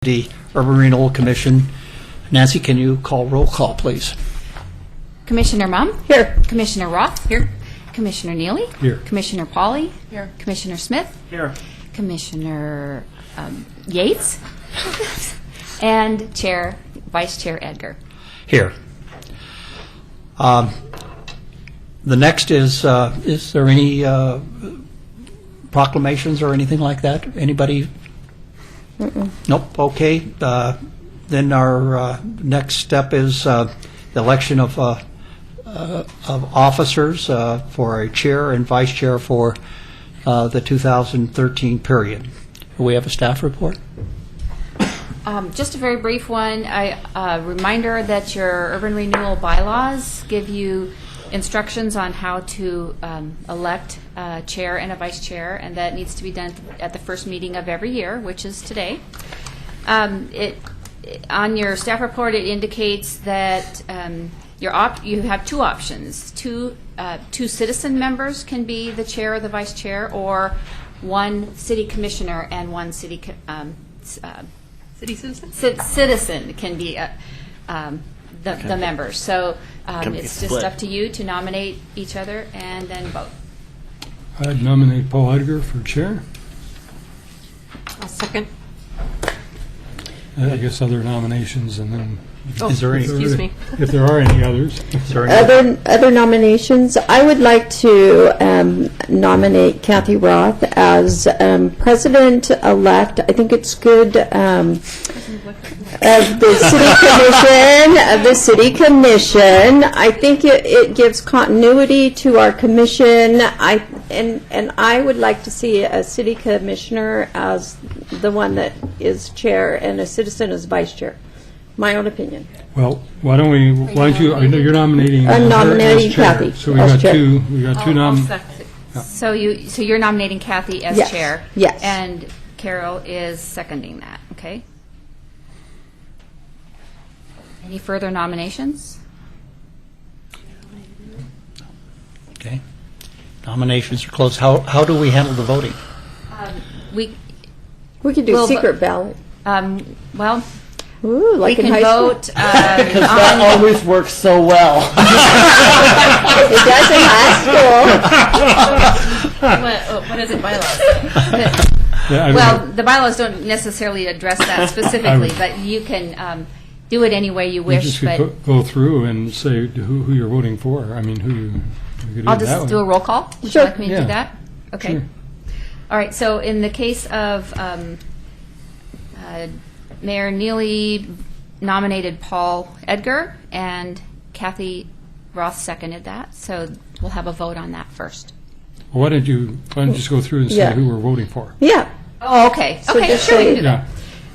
the Urban Renewal Commission. Nancy, can you call roll call, please? Commissioner Mumm? Here. Commissioner Roth? Here. Commissioner Neely? Here. Commissioner Pauley? Here. Commissioner Smith? Here. Commissioner Yates? And Vice Chair Edgar. Here. The next is there any proclamations or anything like that? Anybody? Nope. Okay. Then our next step is the election of officers for a chair and vice chair for the 2013 period. Do we have a staff report? Just a very brief one. A reminder that your urban renewal bylaws give you instructions on how to elect a chair and a vice chair, and that needs to be done at the first meeting of every year, which is today. On your staff report, it indicates that you have two options. Two citizen members can be the chair or the vice chair, or one city commissioner and one city citizen can be the members. So it's just up to you to nominate each other and then vote. I'd nominate Paul Edgar for chair. I'll second. I guess other nominations, and then Is there any? Excuse me. if there are any others. Is there any? Other nominations, I would like to nominate Kathy Roth as president-elect. I think it's good of the city commission. I think it gives continuity to our commission. And I would like to see a city commissioner as the one that is chair and a citizen as vice chair. My own opinion. Well, why don't you? I know you're nominating. I'm her nominating as chair. Kathy So we as got chair. two. We got two So you're nominating Kathy as Yes. chair. Yes. And Carol is seconding that. Okay. Any further nominations? Okay. Nominations are closed. How do we handle the voting? We We could do Well, secret ballot. well, Ooh, like we in can high school. vote Because that always works so well. It does in high school. what is it, bylaws? Yeah, I Well, mean, the bylaws don't necessarily address that specifically, but you can do it any way you you wish. just But could go through and say who you're voting for. I mean, who you could do I'll it that just way. do a roll call. Would Sure. you like me to Yeah. do that? Okay. Sure. All right. So in the case of Mayor Neely nominated Paul Edgar, and Kathy Roth seconded that. So we'll have a vote on that first. Well, why don't you just go through and say Yeah. who we're voting for? Yeah, Oh, okay. So Okay, just sure, we say- can do that.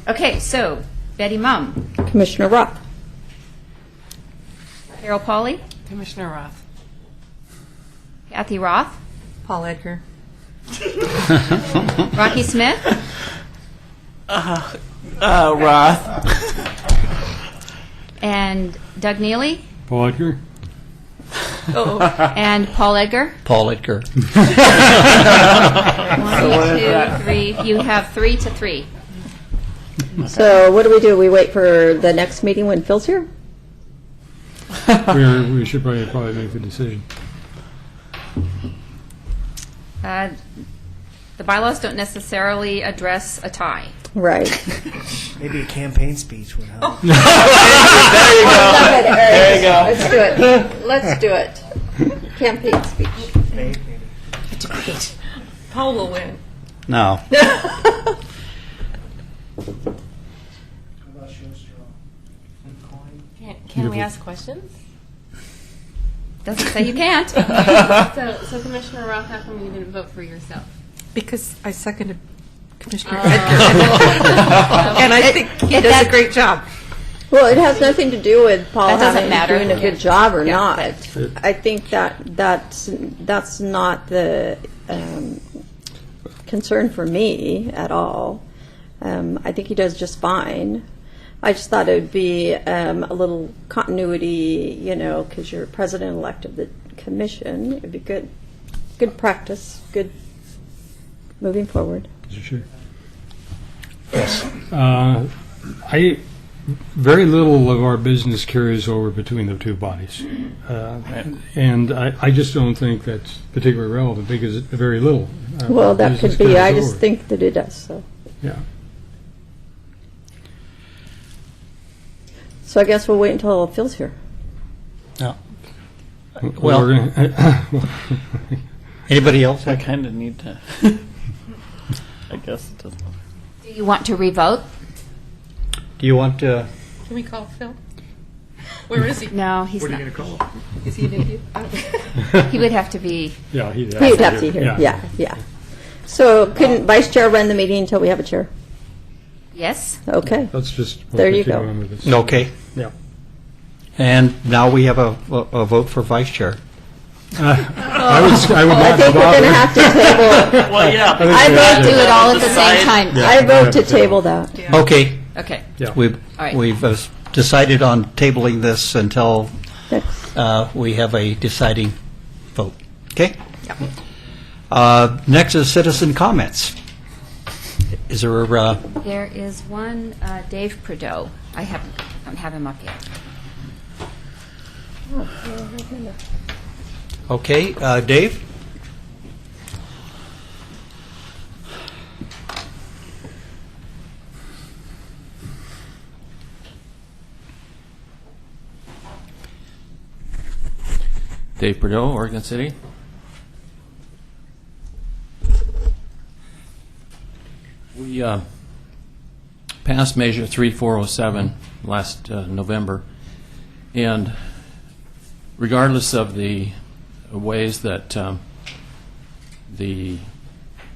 Yeah. Okay, so Betty Mumm, Commissioner Roth. Carol Pauley, Commissioner Roth. Kathy Roth, Paul Edgar. Rocky Smith, Roth. and Doug Neely, Paul Edgar. and Paul Edgar. Paul Edgar. 1, 2, 3. You have 3 to 3. So what do? We wait for the next meeting when Phil's here? We should probably make the decision. The bylaws don't necessarily address a tie. Right. Maybe a campaign speech would help. There you go. Let's do it. Let's do it. Campaign speech. Maybe. Paul will win. No. How about show straw? Can we ask questions? Doesn't say you can't. So Commissioner Roth, how come you didn't vote for yourself? Because I seconded Commissioner Edgar. And I think he does a great job. Well, it has nothing to do with Paul That doesn't having matter. doing a good job or Yeah. not. I think that's not the concern for me at all. I think he does just fine. I just thought it would be a little continuity, because you're president-elect of the commission. It would be good practice, good moving forward. Sure. Yes. Very little of our business carries over between the two bodies. And I just don't think that's particularly relevant because very little. Well, that business could be, I carries just over. think that it does, so. Yeah. So I guess we'll wait until Phil's here. No. Well, Well, we're gonna- anybody else? I kind of need to. I guess it doesn't. Do you want to revote? Do you want to? Can we call Phil? Where is he? No, he's not. Is he in you? He would have to be. Yeah, He would have to be here, yeah. So couldn't Vice Chair run the meeting until we have a chair? Yes. Okay. Let's just. There you continue go. on with this. Okay. Yeah. And now we have a vote for vice chair. I would I not think we're going to bother. have to table, Well, yeah. I vote Do it all at the same time. I vote to table that. Okay. Okay. Yeah. We've right. decided on tabling this until Next. we have a deciding vote. Okay? Next is citizen comments. Is there There is one, Dave Prideaux. I don't have him up yet. okay, Dave? Dave Prideaux, Oregon City. We passed Measure 3407 last November, and regardless of the ways that the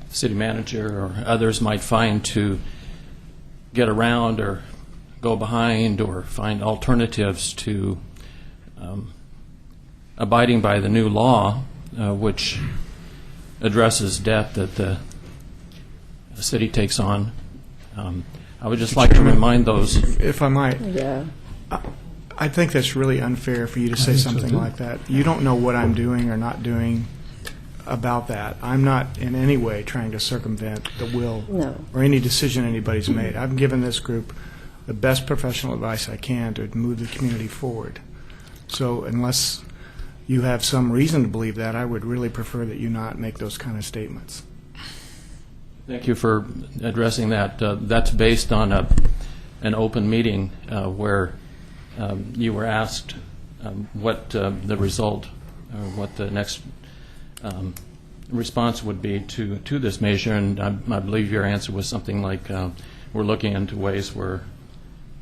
city manager or others might find to get around or go behind or find alternatives to abiding by the new law, which addresses debt that the city takes on. I would just like to remind those. If I might, Yeah. I think that's really unfair for you to say something like that. You don't know what I'm doing or not doing about that. I'm not in any way trying to circumvent the will No. or any decision anybody's made. I've given this group the best professional advice I can to move the community forward. So unless you have some reason to believe that, I would really prefer that you not make those kind of statements. Thank you for addressing that. That's based on an open meeting where you were asked what the result or what the next response would be to this measure, and I believe your answer was something like, we're looking into ways where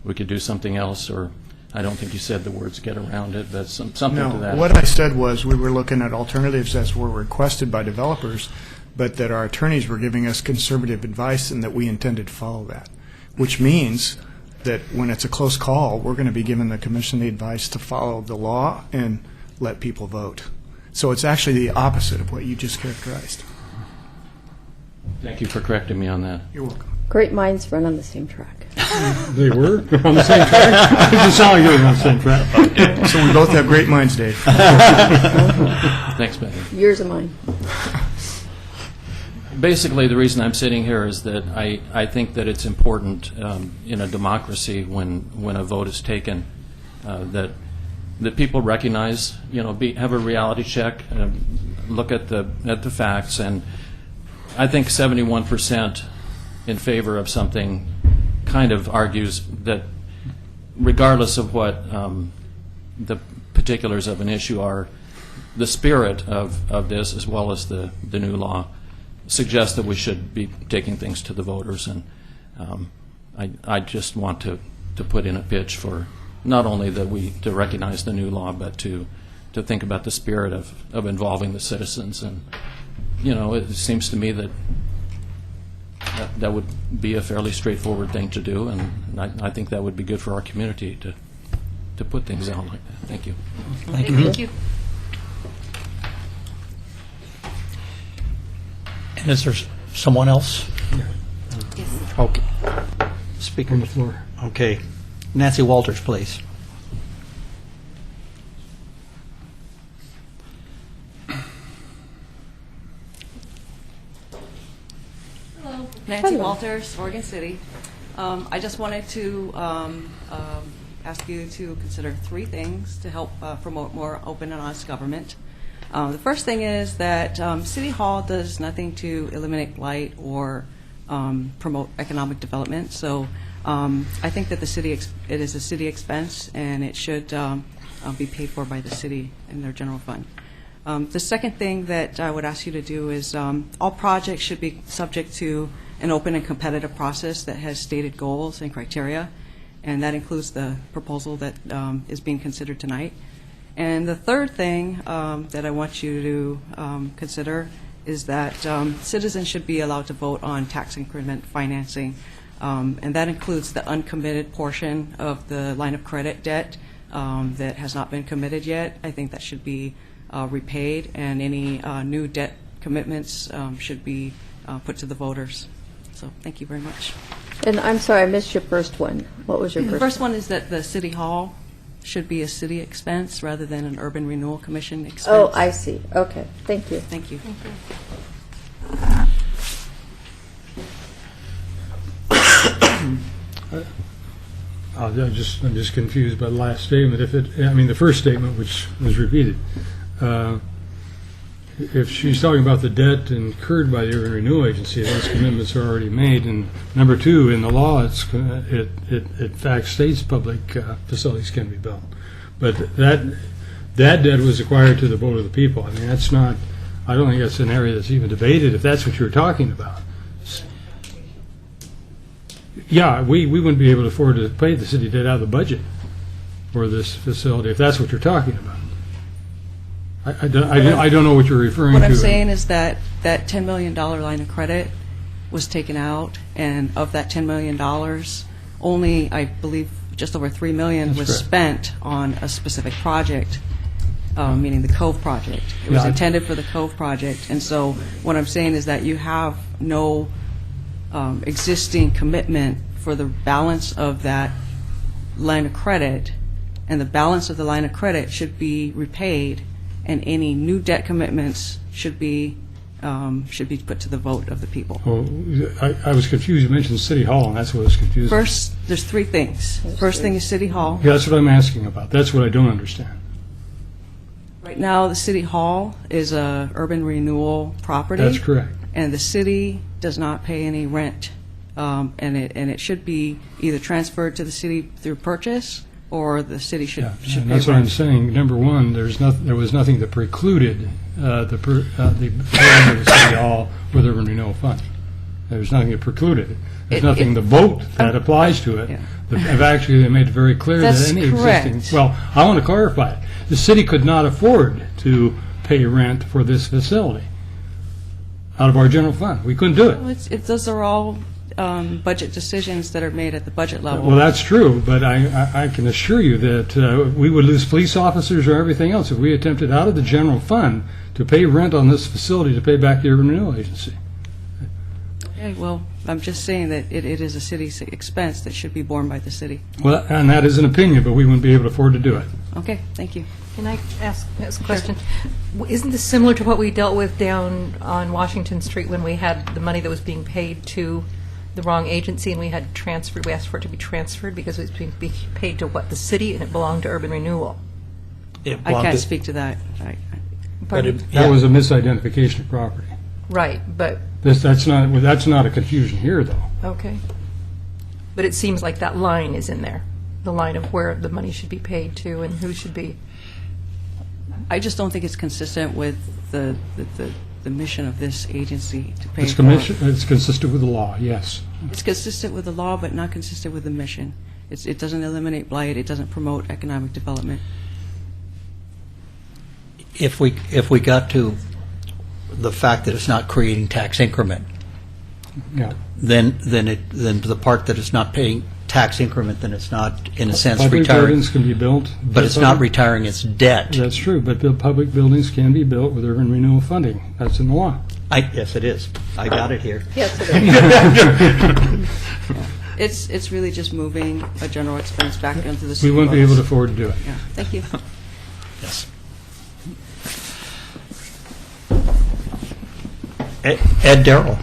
we could do something else, or I don't think you said the words get around it, but something to No, that. what I said was we were looking at alternatives as were requested by developers, but that our attorneys were giving us conservative advice and that we intended to follow that, which means that when it's a close call, we're going to be giving the commission the advice to follow the law and let people vote. So it's actually the opposite of what you just characterized. Thank you for correcting me on that. You're welcome. Great minds run on the same track. They were on the same track? It doesn't sound like they were on the same track. So we both have great minds, Dave. Thanks, Betty. Yours and mine. Basically, the reason I'm sitting here is that I think that it's important in a democracy when a vote is taken that people recognize, have a reality check, look at the facts, and I think 71% in favor of something kind of argues that regardless of what the particulars of an issue are, the spirit of this, as well as the new law, suggests that we should be taking things to the voters. And I just want to put in a pitch for not only that to recognize the new law, but to think about the spirit of involving the citizens. And, it seems to me that would be a fairly straightforward thing to do, and I think that would be good for our community to put things out like that. Thank you. Thank you. And is there someone else? Okay. Speaker On the floor. Okay. Nancy Walters, please. Nancy Walters, Oregon City. I just wanted to ask you to consider 3 things to help promote more open and honest government. The first thing is that City Hall does nothing to eliminate blight or promote economic development. So I think that it is a city expense, and it should be paid for by the city in their general fund. The second thing that I would ask you to do is all projects should be subject to an open and competitive process that has stated goals and criteria, and that includes the proposal that is being considered tonight. And the third thing that I want you to consider is that citizens should be allowed to vote on tax increment financing, and that includes the uncommitted portion of the line of credit debt that has not been committed yet. I think that should be repaid, and any new debt commitments should be put to the voters. So thank you very much. And I'm sorry, I missed your first one. What was your The first? first one is that the City Hall should be a city expense rather than an Urban Renewal Commission expense. Oh, I see. Okay, thank you. Thank you. I'm just confused by the last statement. The first statement, which was repeated. If she's talking about the debt incurred by the Urban Renewal Agency, those commitments are already made. And number 2, in the law, it in fact states public facilities can be built. But that debt was acquired to the vote of the people. I mean, that's not. I don't think that's an area that's even debated. If that's what you're talking about. Yeah, we wouldn't be able to afford to pay the city debt out of the budget for this facility if that's what you're talking about. I don't know what you're referring to. What I'm saying is that that $10 million line of credit was taken out, and of that $10 million, only, I believe, just over $3 million That's was correct. spent on a specific project, meaning the Cove project. It was Yeah, intended for the Cove project, and so what I'm saying is that you have no existing commitment for the balance of that line of credit, and the balance of the line of credit should be repaid, and any new debt commitments should be put to the vote of the people. Well, I was confused. You mentioned City Hall, and that's what was confusing. First, there's 3 things. First thing is City Hall. Yeah, that's what I'm asking about. That's what I don't understand. Right now, the City Hall is a urban renewal property. That's correct. And the city does not pay any rent, and it should be either transferred to the city through purchase, or the city should Yeah, should and pay that's what I'm rent. saying. Number 1, there was nothing that precluded the payment of the City Hall with urban renewal funds. There was nothing that precluded it. There's nothing the vote that applies to it. Yeah. They made it very clear That's that any correct. existing. Well, I want to clarify it. The city could not afford to pay rent for this facility out of our general fund. We couldn't do it. Well, those are all budget decisions that are made at the budget level. Well, that's true, but I can assure you that we would lose police officers or everything else if we attempted out of the general fund to pay rent on this facility to pay back the Urban Renewal Agency. Okay, well, I'm just saying that it is a city's expense that should be borne by the city. Well, and that is an opinion, but we wouldn't be able to afford to do it. Okay, thank you. Can I ask a question? Isn't this similar to what we dealt with down on Washington Street when we had the money that was being paid to the wrong agency and we asked for it to be transferred because it was being paid to the city, and it belonged to Urban Renewal? I can't speak to that. Pardon? That was a misidentification of property. Right, but, That's not a confusion here, though. okay. But it seems like that line is in there, the line of where the money should be paid to and who should be. I just don't think it's consistent with the mission of this agency to pay It's for it. it's consistent with the law, yes. It's consistent with the law, but not consistent with the mission. It doesn't eliminate blight. It doesn't promote economic development. If we got to the fact that it's not creating tax increment, Yeah. then the part that it's not paying tax increment, then it's not, in a sense, Public retiring. buildings can be built. But it's not retiring its debt. That's true, but the public buildings can be built with urban renewal funding. That's in the law. Yes, it is. I got it here. Yes, it is. It's really just moving a general expense back into the We city. wouldn't be able to books. afford to do it. Yeah, thank you. Yes. Ed Darrell.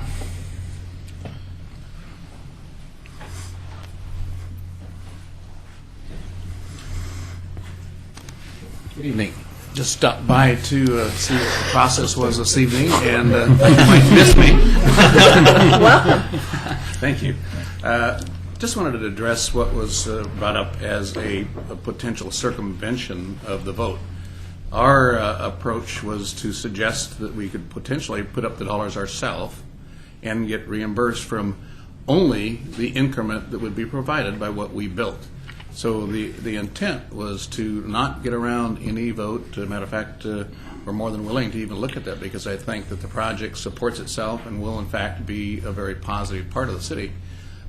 Good evening. Just stopped by to see what the process was this evening, and thought you might miss me. Welcome. Thank you. Just wanted to address what was brought up as a potential circumvention of the vote. Our approach was to suggest that we could potentially put up the dollars ourselves and get reimbursed from only the increment that would be provided by what we built. So the intent was to not get around any vote. As a matter of fact, we're more than willing to even look at that because I think that the project supports itself and will in fact be a very positive part of the city.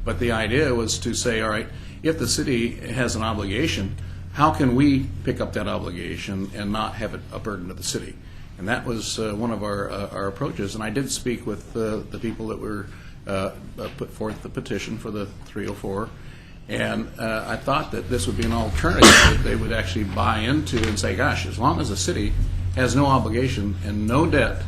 But the idea was to say, all right, if the city has an obligation, how can we pick up that obligation and not have it a burden to the city? And that was one of our approaches. And I did speak with the people that were put forth the petition for the 304. And I thought that this would be an alternative that they would actually buy into and say, gosh, as long as the city has no obligation and no debt,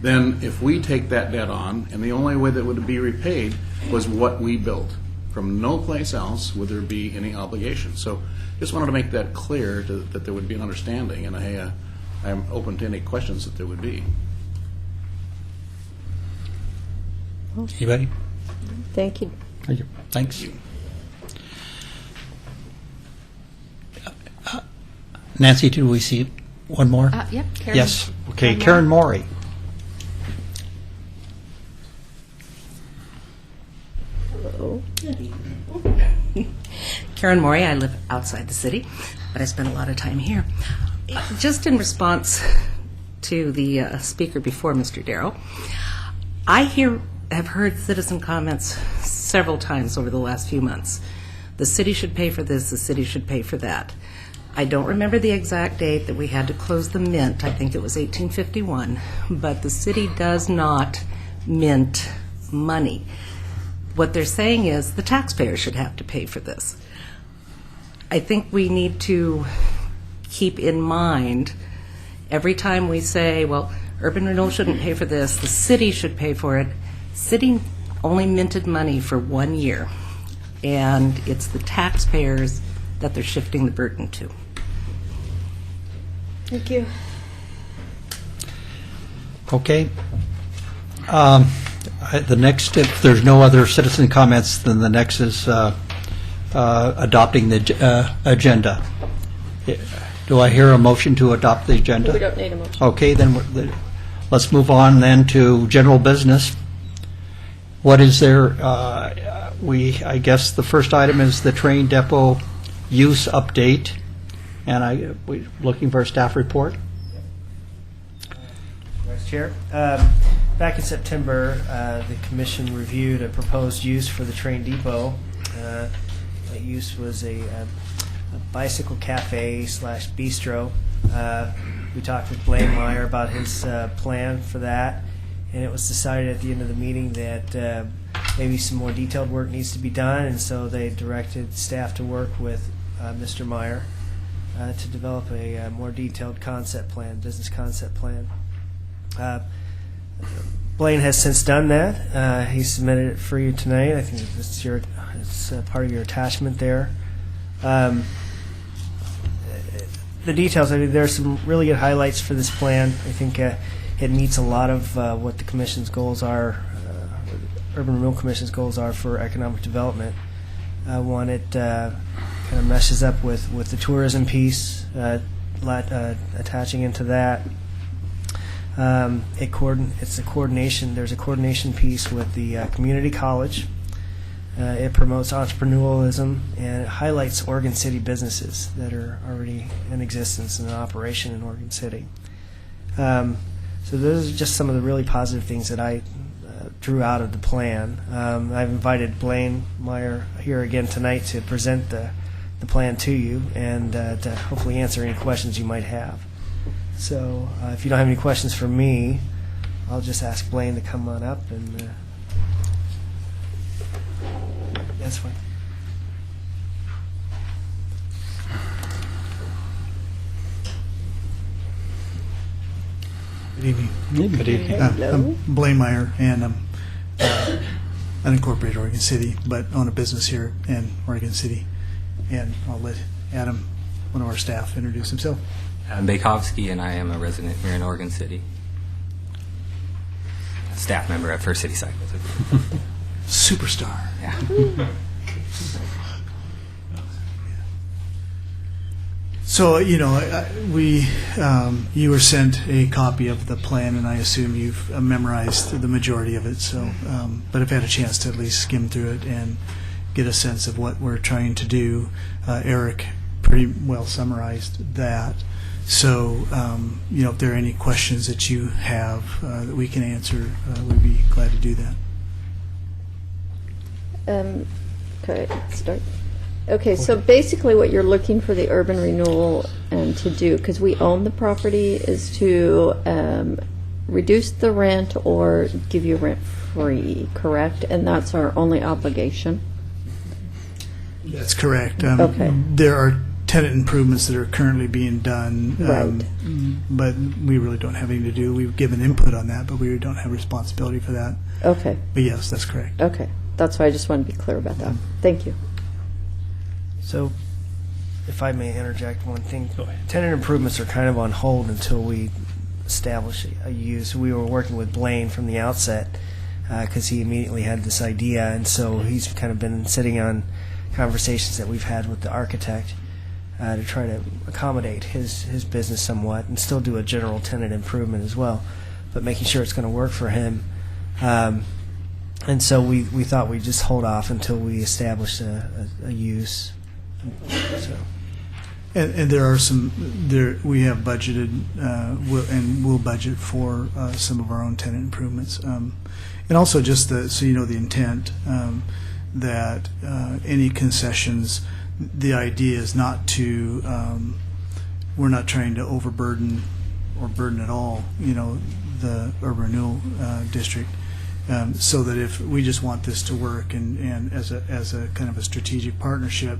then if we take that debt on, and the only way that would be repaid was what we built. From no place else would there be any obligation. So just wanted to make that clear that there would be an understanding, and I'm open to any questions that there would be. Anybody? Thank you. Thank you. Thanks. Nancy, do we see one more? Yep. Karen. Yes. Okay, Karen Karen Morey. Hello. Karen Morey. I live outside the city, but I spend a lot of time here. Just in response to the speaker before, Mr. Darrow, I have heard citizen comments several times over the last few months. The city should pay for this, the city should pay for that. I don't remember the exact date that we had to close the mint. I think it was 1851, but the city does not mint money. What they're saying is the taxpayers should have to pay for this. I think we need to keep in mind every time we say, well, urban renewal shouldn't pay for this, the city should pay for it. City only minted money for 1 year, and it's the taxpayers that they're shifting the burden to. Thank you. Okay. The next, if there's no other citizen comments, then the next is adopting the agenda. Do I hear a motion to adopt the agenda? We don't need a motion. Okay, then let's move on then to general business. What is there? I guess the first item is the train depot use update, and we're looking for a staff report. Vice Chair. Back in September, the Commission reviewed a proposed use for the train depot. That use was a bicycle cafe / bistro. We talked with Blaine Meyer about his plan for that, and it was decided at the end of the meeting that maybe some more detailed work needs to be done, and so they directed staff to work with Mr. Meyer to develop a more detailed business concept plan. Blaine has since done that. He submitted it for you tonight. I think it's part of your attachment there. The details, I mean, there are some really good highlights for this plan. I think it meets a lot of what the Commission's goals are, Urban Renewal Commission's goals are for economic development. One, it kind of meshes up with the tourism piece, attaching into that. It's a coordination. There's a coordination piece with the community college. It promotes entrepreneurialism, and it highlights Oregon City businesses that are already in existence and in operation in Oregon City. So those are just some of the really positive things that I drew out of the plan. I've invited Blaine Meyer here again tonight to present the plan to you and to hopefully answer any questions you might have. So if you don't have any questions for me, I'll just ask Blaine to come on up and that's fine. Good evening. Good evening. I'm Blaine Meyer, and I'm unincorporated Oregon City, but own a business here in Oregon City. And I'll let Adam, one of our staff, introduce himself. I'm Bakovsky, and I am a resident here in Oregon City. A staff member at First City Cycles. Superstar. Yeah. So, you were sent a copy of the plan, and I assume you've memorized the majority of it. So, but I've had a chance to at least skim through it and get a sense of what we're trying to do. Eric pretty well summarized that. So, if there are any questions that you have that we can answer, we'd be glad to do that. Okay, start. Okay, so basically what you're looking for the urban renewal to do, because we own the property, is to reduce the rent or give you rent free, correct? And that's our only obligation? That's correct. Okay. There are tenant improvements that are currently being done, Right. but we really don't have anything to do. We've given input on that, but we don't have responsibility for that. Okay, But yes, that's correct. okay. That's why I just wanted to be clear about that. Thank you. So, if I may interject one thing, tenant improvements are kind of on hold until we establish a use. We were working with Blaine from the outset because he immediately had this idea, and so he's kind of been sitting on conversations that we've had with the architect to try to accommodate his business somewhat and still do a general tenant improvement as well, but making sure it's going to work for him. And so we thought we'd just hold off until we establish a use. So. And there are we have budgeted we'll budget for some of our own tenant improvements, and also just the intent that any concessions, the idea is not to we're not trying to overburden or burden at all the urban renewal district, so that if we just want this to work and as a kind of a strategic partnership.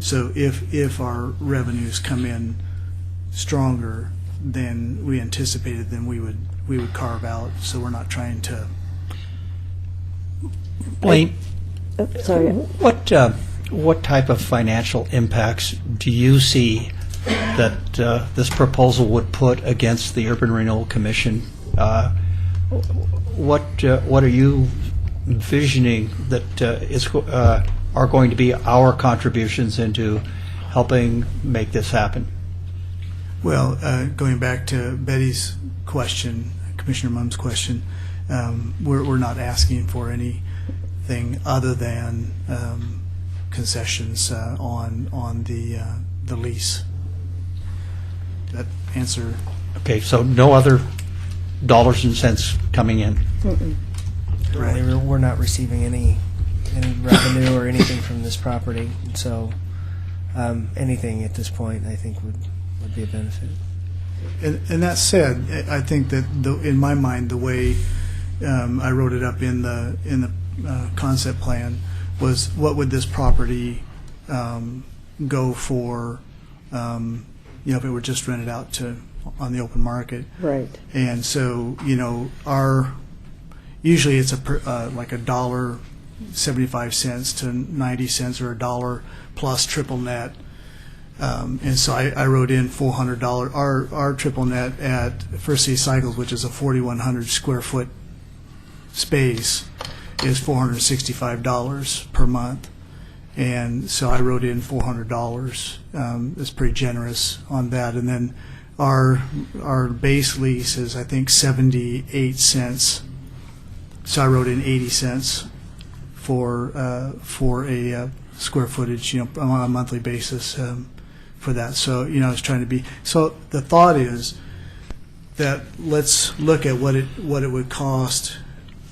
So if our revenues come in stronger than we anticipated, then we would carve out. So we're not trying to. Blaine, Sorry. what type of financial impacts do you see that this proposal would put against the Urban Renewal Commission? What are you envisioning that are going to be our contributions into helping make this happen? Well, going back to Betty's question, Commissioner Mumm's question, we're not asking for anything other than concessions on the lease. That answer. Okay, so no other dollars and cents coming in. Right. We're not receiving any revenue or anything from this property, so anything at this point I think would be a benefit. And that said, I think that in my mind, the way I wrote it up in the concept plan was, what would this property go for? If it were just rented out on the open market, Right. and so usually it's like $1.75 to 90 cents or $1 plus triple net. And so I wrote in $400. Our triple net at First City Cycles, which is a 4,100 square foot space, is $465 per month. And so I wrote in $400. It's pretty generous on that. And then our base lease is, I think, 78 cents. So I wrote in 80 cents for a square footage, on a monthly basis. For that. So, I was trying to be, so the thought is that let's look at what it would cost,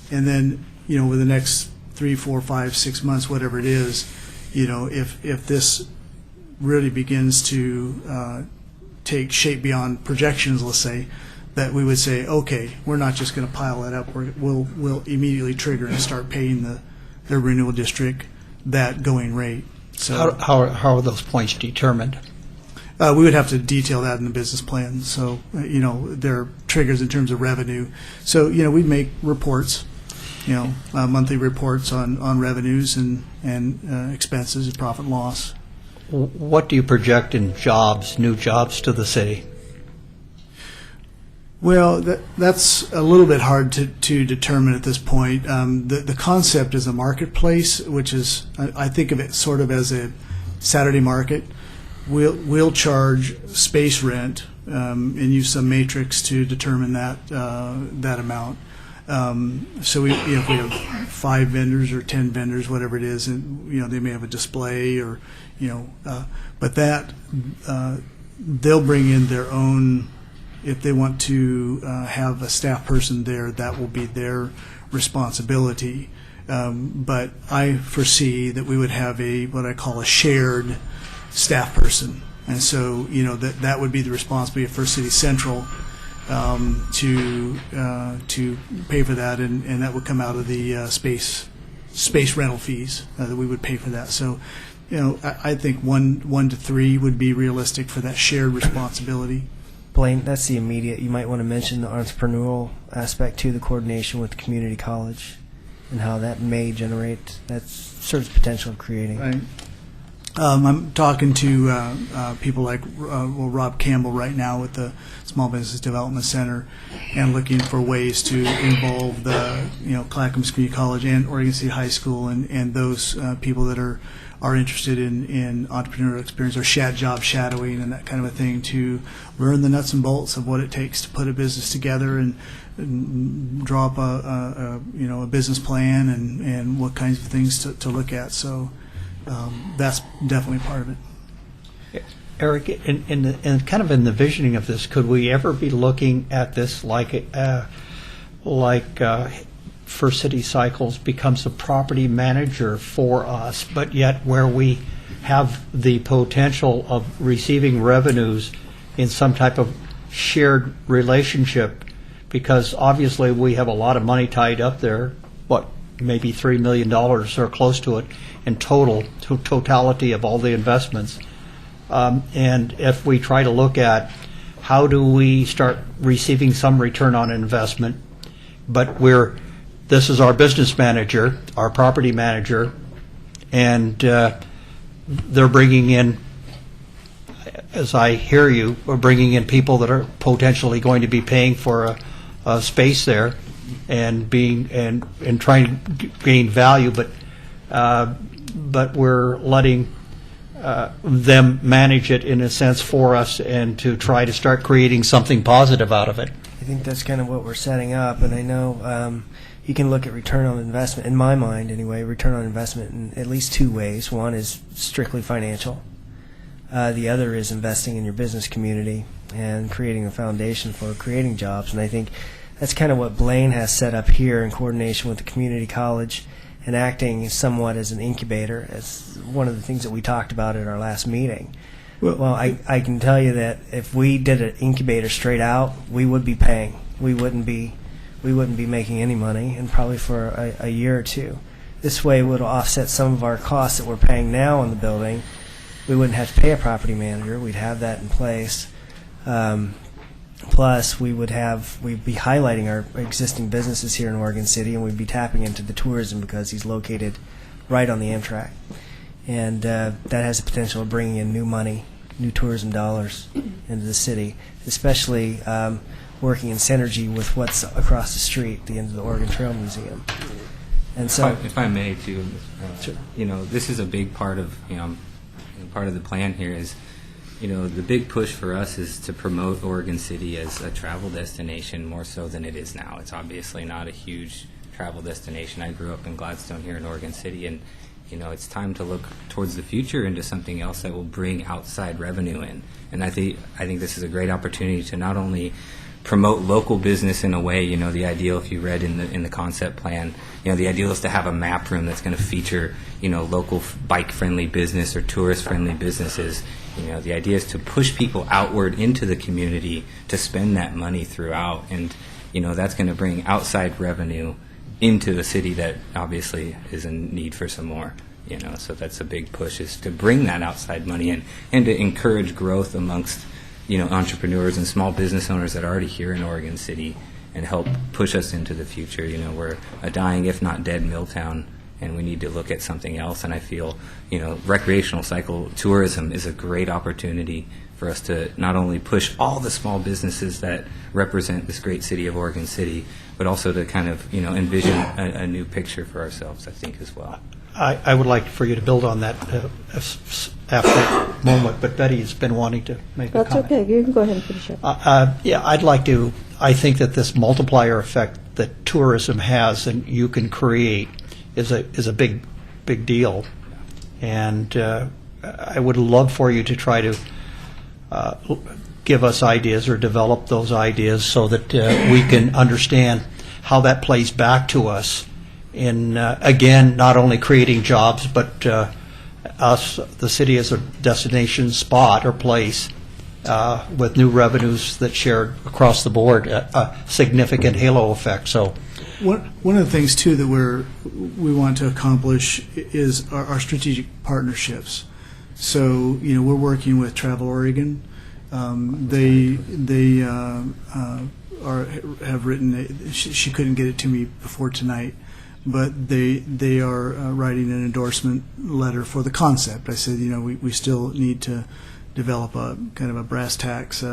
and then, over the next 3, 4, 5, 6 months, whatever it is, if this really begins to take shape beyond projections, let's say, that we would say, okay, we're not just going to pile that up, we'll immediately trigger and start paying the renewal district that going rate. So How are those points determined? we would have to detail that in the business plan. So, there are triggers in terms of revenue. So, we'd make reports, monthly reports on revenues and expenses, profit and loss. What do you project in new jobs to the city? Well, that's a little bit hard to determine at this point. The concept is a marketplace, which is, I think of it sort of as a Saturday market. We'll charge space rent and use some matrix to determine that amount. So if we have 5 vendors or 10 vendors, whatever it is, and they may have a display or but that they'll bring in their own. If they want to have a staff person there, that will be their responsibility. But I foresee that we would have what I call a shared staff person, and so that would be the responsibility of First City Central to pay for that, and that would come out of the space rental fees that we would pay for that. So, I think 1 to 3 would be realistic for that shared responsibility. Blaine, that's the immediate. You might want to mention the entrepreneurial aspect to the coordination with the community college and how that may generate that serves potential of creating. Right. I'm talking to people like Rob Campbell right now with the Small Business Development Center, and looking for ways to involve the Clackamas Community College and Oregon City High School and those people that are interested in entrepreneurial experience or job shadowing and that kind of a thing, to learn the nuts and bolts of what it takes to put a business together and draw up a business plan and what kinds of things to look at. So that's definitely part of it. Eric, in kind of in the visioning of this, could we ever be looking at this like First City Cycles becomes a property manager for us, but yet where we have the potential of receiving revenues in some type of shared relationship, because obviously we have a lot of money tied up there, maybe $3 million or close to it in totality of all the investments. And if we try to look at how do we start receiving some return on investment, but this is our business manager, our property manager, and they're bringing in, as I hear you, we're bringing in people that are potentially going to be paying for a space there and trying to gain value, but we're letting them manage it in a sense for us and to try to start creating something positive out of it. I think that's kind of what we're setting up, and I know you can look at return on investment, in my mind anyway, return on investment in at least 2 ways. One is strictly financial. The other is investing in your business community and creating a foundation for creating jobs, and I think that's kind of what Blaine has set up here in coordination with the community college and acting somewhat as an incubator, as one of the things that we talked about at our last meeting. Well, I can tell you that if we did an incubator straight out, we would be paying. We wouldn't be making any money, and probably for a year or 2. This way, it would offset some of our costs that we're paying now on the building. We wouldn't have to pay a property manager. We'd have that in place. Plus, we'd be highlighting our existing businesses here in Oregon City, and we'd be tapping into the tourism because he's located right on the Amtrak. And that has the potential of bringing in new money, new tourism dollars into the city, especially working in synergy with what's across the street, the end of the Oregon Trail Museum. And so, if I may, too, sure. This is a big part of part of the plan here is, the big push for us is to promote Oregon City as a travel destination more so than it is now. It's obviously not a huge travel destination. I grew up in Gladstone here in Oregon City, and it's time to look towards the future into something else that will bring outside revenue in. And I think this is a great opportunity to not only promote local business in a way, the ideal, if you read in the concept plan, the ideal is to have a map room that's going to feature, local bike-friendly business or tourist-friendly businesses. The idea is to push people outward into the community to spend that money throughout, and that's going to bring outside revenue into the city that obviously is in need for some more. So that's a big push, is to bring that outside money in and to encourage growth amongst entrepreneurs and small business owners that are already here in Oregon City and help push us into the future. We're a dying, if not dead, mill town, and we need to look at something else. And I feel, recreational cycle tourism is a great opportunity for us to not only push all the small businesses that represent this great city of Oregon City, but also to kind of, envision a new picture for ourselves, I think, as well. I would like for you to build on that after that moment, but Betty has been wanting to make a That's comment. okay. You can go ahead and finish up. Yeah, I'd like to. I think that this multiplier effect that tourism has and you can create is a big deal, and I would love for you to try to give us ideas or develop those ideas so that we can understand how that plays back to us in, again, not only creating jobs, but us, the city, as a destination spot or place with new revenues that shared across the board, a significant halo effect. So, one of the things too that we want to accomplish is our strategic partnerships. So we're working with Travel Oregon. They have written. She couldn't get it to me before tonight, but they are writing an endorsement letter for the concept. I said, we still need to develop a kind of a brass tacks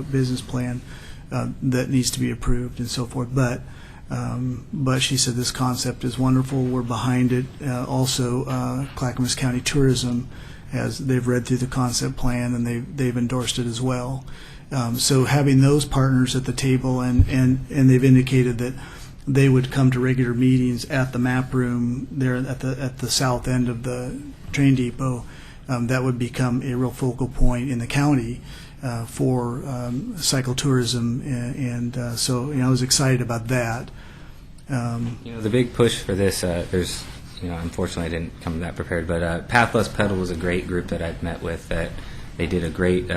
business plan that needs to be approved and so forth. But she said this concept is wonderful. We're behind it. Also, Clackamas County Tourism they've read through the concept plan and they've endorsed it as well. So having those partners at the table and they've indicated that they would come to regular meetings at the map room there at the south end of the train depot. That would become a real focal point in the county for cycle tourism, and so I was excited about that. The big push for this, there's, unfortunately I didn't come that prepared, but Path Less Pedal was a great group that I've met with. That they did a great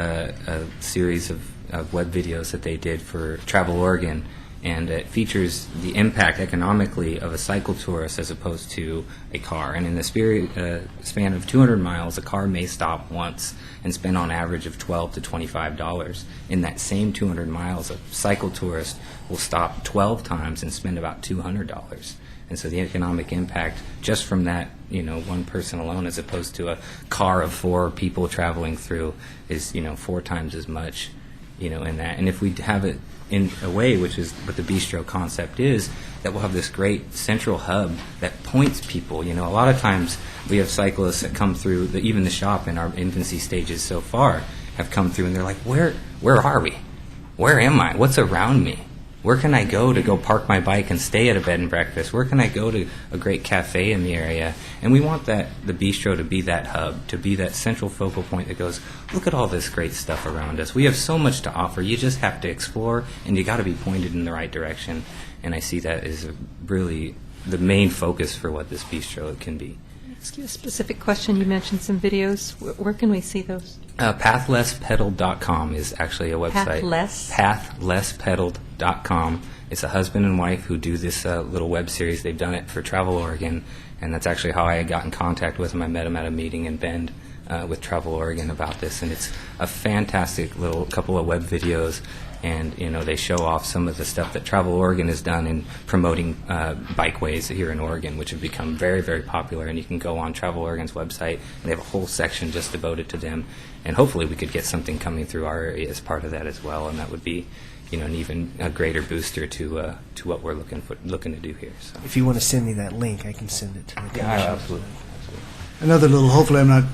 series of web videos that they did for Travel Oregon, and it features the impact economically of a cycle tourist as opposed to a car. And in the span of 200 miles, a car may stop once and spend on average of $12 to $25. In that same 200 miles, a cycle tourist will stop 12 times and spend about $200. And so the economic impact just from that, one person alone, as opposed to a car of 4 people traveling through, is 4 times as much, in that. And if we have it in a way, which is what the bistro concept is, that we'll have this great central hub that points people. A lot of times we have cyclists that come through, even the shop in our infancy stages so far have come through, and they're like, where are we? Where am I? What's around me? Where can I go park my bike and stay at a bed and breakfast? Where can I go to a great cafe in the area? And we want the bistro to be that hub, to be that central focal point that goes, look at all this great stuff around us. We have so much to offer. You just have to explore, and you got to be pointed in the right direction. And I see that as really the main focus for what this bistro can be. Ask you a specific question. You mentioned some videos. Where can we see those? Pathlesspedal.com is actually a website. Pathlesspedal.com. It's a husband and wife who do this little web series. They've done it for Travel Oregon, and that's actually how I got in contact with them. I met them at a meeting in Bend with Travel Oregon about this, and it's a fantastic little couple of web videos. And they show off some of the stuff that Travel Oregon has done in promoting bikeways here in Oregon, which have become very, very popular. And you can go on Travel Oregon's website, and they have a whole section just devoted to them. And hopefully, we could get something coming through our area as part of that as well. And that would be, an even a greater booster to what we're looking to do here. So. If you want to send me that link, I can send it to the commission. Yeah, absolutely. Another little. Hopefully, I'm not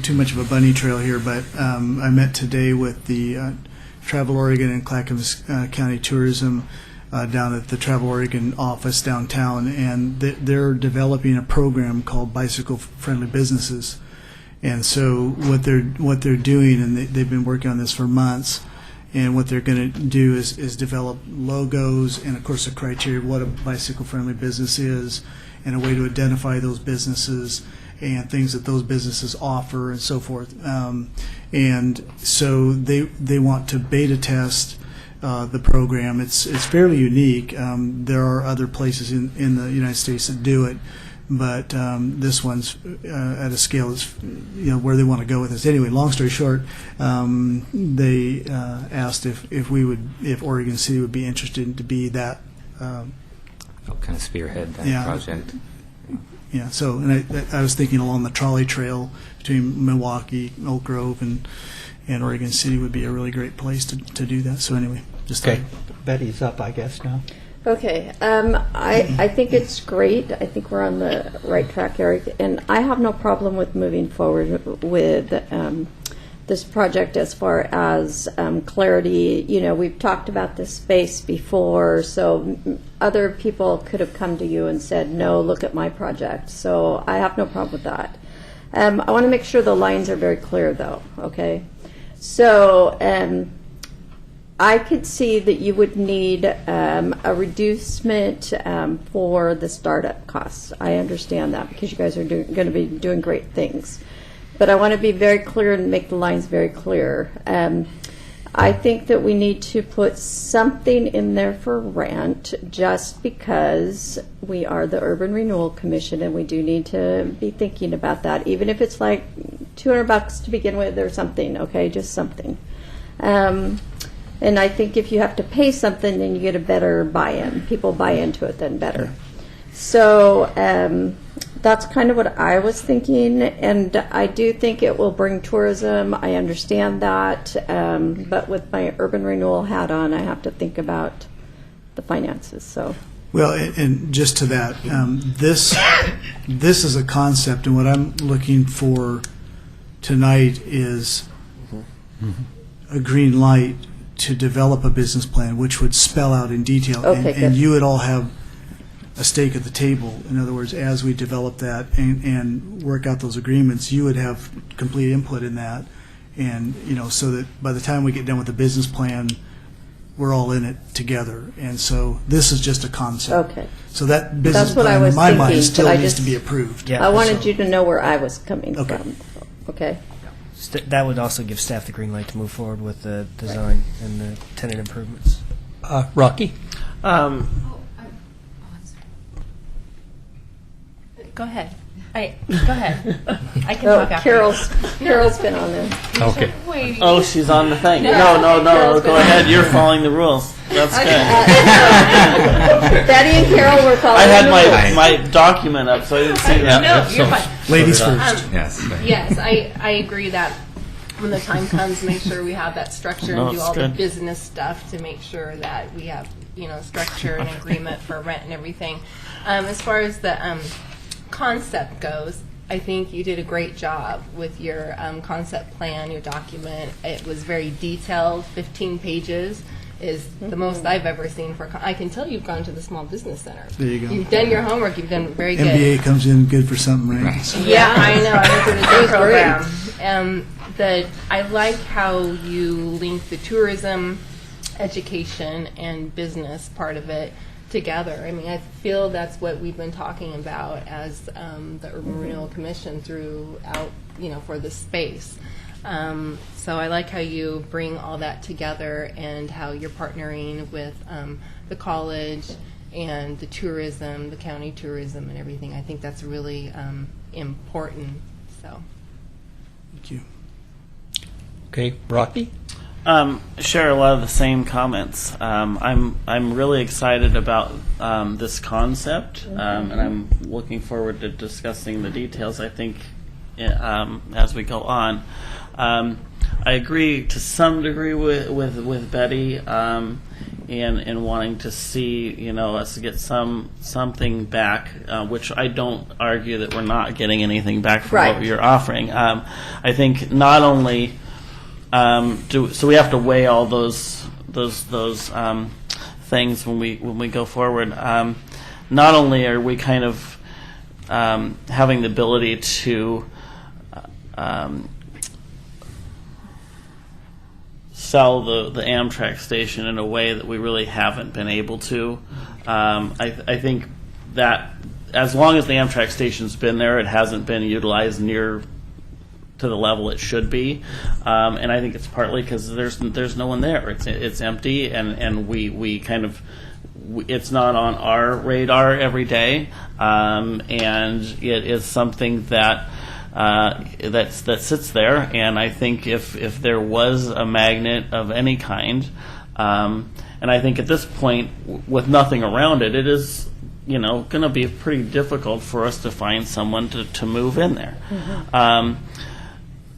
too much of a bunny trail here, but I met today with the Travel Oregon and Clackamas County Tourism down at the Travel Oregon office downtown, and they're developing a program called Bicycle Friendly Businesses. And so what they're doing, and they've been working on this for months, and what they're going to do is develop logos and, of course, a criteria of what a bicycle friendly business is, and a way to identify those businesses and things that those businesses offer and so forth. And so they want to beta test the program. It's fairly unique. There are other places in the United States that do it, but this one's at a scale that's where they want to go with this. Anyway, long story short, they asked if Oregon City would be interested to be that kind of spearhead that project. Yeah, so, and I was thinking along the trolley trail between Milwaukee, Oak Grove, and Oregon City would be a really great place to do that. So anyway, just Okay, Betty's up, I guess, now. Okay, I think it's great. I think we're on the right track, Eric, and I have no problem with moving forward with this project as far as clarity. You know, we've talked about this space before, so other people could have come to you and said, no, look at my project. So I have no problem with that. I want to make sure the lines are very clear, though, okay? So I could see that you would need a reducement for the startup costs. I understand that because you guys are going to be doing great things. But I want to be very clear and make the lines very clear. I think that we need to put something in there for rent just because we are the Urban Renewal Commission and we do need to be thinking about that, even if it's like $200 to begin with or something, okay, just something. And I think if you have to pay something, then you get a better buy-in. People buy into it then better. So that's kind of what I was thinking, and I do think it will bring tourism. I understand that, but with my urban renewal hat on, I have to think about the finances. So, well, and just to that, this is a concept, and what I'm looking for tonight is a green light to develop a business plan, which would spell out in detail, Okay, and good. you would all have a stake at the table. In other words, as we develop that and work out those agreements, you would have complete input in that, and so that by the time we get done with the business plan, we're all in it together. And so this is just a concept. Okay. So that business That's what I plan, in was my mind, thinking, still but I needs to just- be approved. Yeah. I wanted you to know where I was coming Okay. from. Okay. That would also give staff the green light to move forward with the design and the tenant improvements. Rocky? Go ahead. Go ahead. I can Oh, talk after. Carol's been on there. Okay. Wait. Oh, she's on the thing. No. No. Carol's Go been- ahead. You're following the rules. That's good. Betty and Carol were following I had the rules. my document up, so I didn't see that. No, you're fine. Ladies first. Yes, I agree that when the time comes, make sure we have that structure No, and do it's all the good. business stuff to make sure that we have, structure and agreement for rent and everything. As far as the concept goes, I think you did a great job with your concept plan, your document. It was very detailed, 15 pages is the most I've ever seen for. I can tell you've gone to the Small Business Center. There you go. You've done your homework. You've done very good. MBA comes in good for something, right? So- Yeah, I know. I went through the That day was program. I like how you link the tourism, education, and business part of it together. I mean, I feel that's what we've been talking about as the Urban Renewal Commission throughout, for the space. So I like how you bring all that together and how you're partnering with the college and the tourism, the county tourism and everything. I think that's really important. So. Thank you. Okay, Rocky? Share a lot of the same comments. I'm really excited about this concept, and I'm looking forward to discussing the details. I think as we go on, I agree to some degree with Betty in wanting to see us get something back, which I don't argue that we're not getting anything back from Right. what you're offering. I think not only. So we have to weigh all those things when we go forward. Not only are we kind of having the ability to sell the Amtrak station in a way that we really haven't been able to. I think that as long as the Amtrak station's been there, it hasn't been utilized near to the level it should be, and I think it's partly because there's no one there. It's empty, and we kind of it's not on our radar every day, and it is something that that sits there. And I think if there was a magnet of any kind, and I think at this point with nothing around it, it is going to be pretty difficult for us to find someone to move in there.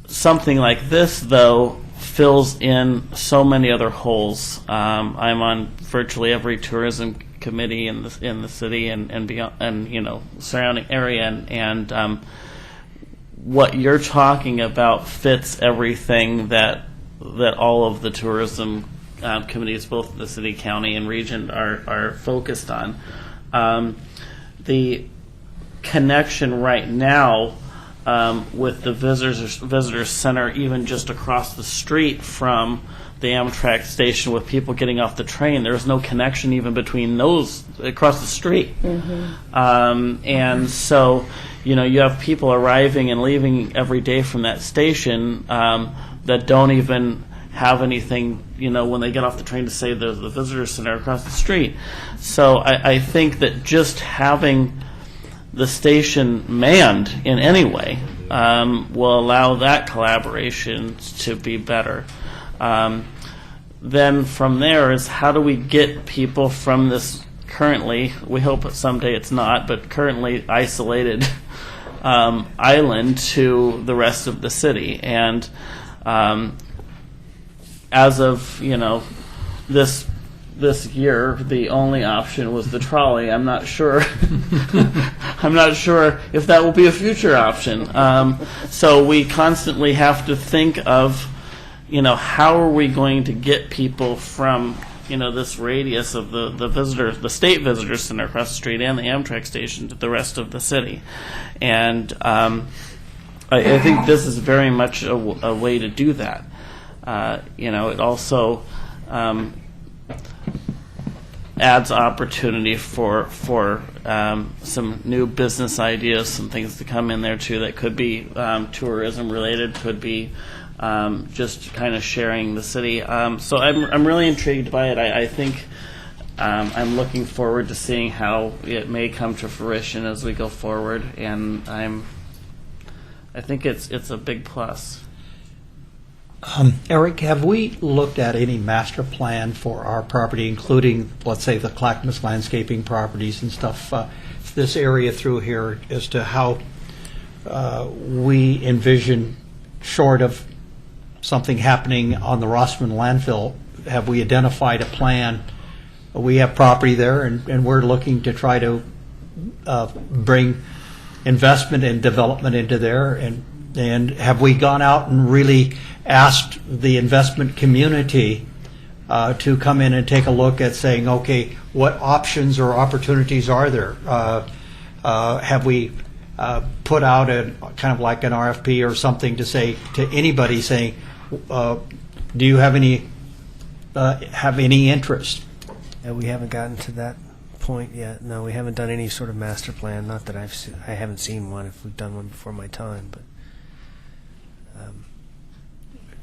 Something like this, though, fills in so many other holes. I'm on virtually every tourism committee in the city and beyond, and surrounding area, and what you're talking about fits everything that all of the tourism committees, both the city, county, and region, are focused on. The connection right now with the visitor center, even just across the street from the Amtrak station, with people getting off the train, there's no connection even between those across the street. And so, you have people arriving and leaving every day from that station that don't even have anything, when they get off the train, to say there's the visitor center across the street. So I think that just having the station manned in any way will allow that collaboration to be better. Then from there is, how do we get people from this currently, we hope that someday it's not, but currently isolated island to the rest of the city? And as of this year, the only option was the trolley. I'm not sure. I'm not sure if that will be a future option. So we constantly have to think of, how are we going to get people from this radius of the state visitor center across the street and the Amtrak station to the rest of the city. And I think this is very much a way to do that. It also adds opportunity for some new business ideas, some things to come in there too that could be tourism related, could be just kind of sharing the city. So I'm really intrigued by it. I think I'm looking forward to seeing how it may come to fruition as we go forward, and I think it's a big plus. Eric, have we looked at any master plan for our property, including, let's say, the Clackamas landscaping properties and stuff, this area through here, as to how we envision, short of something happening on the Rossman landfill, have we identified a plan? We have property there, and we're looking to try to bring investment and development into there, and have we gone out and really asked the investment community to come in and take a look at saying, okay, what options or opportunities are there? Have we put out a kind of like an RFP or something to say to anybody saying, do you have any interest? We haven't gotten to that point yet. No, we haven't done any sort of master plan. Not that I haven't seen one. If we've done one before my time, but.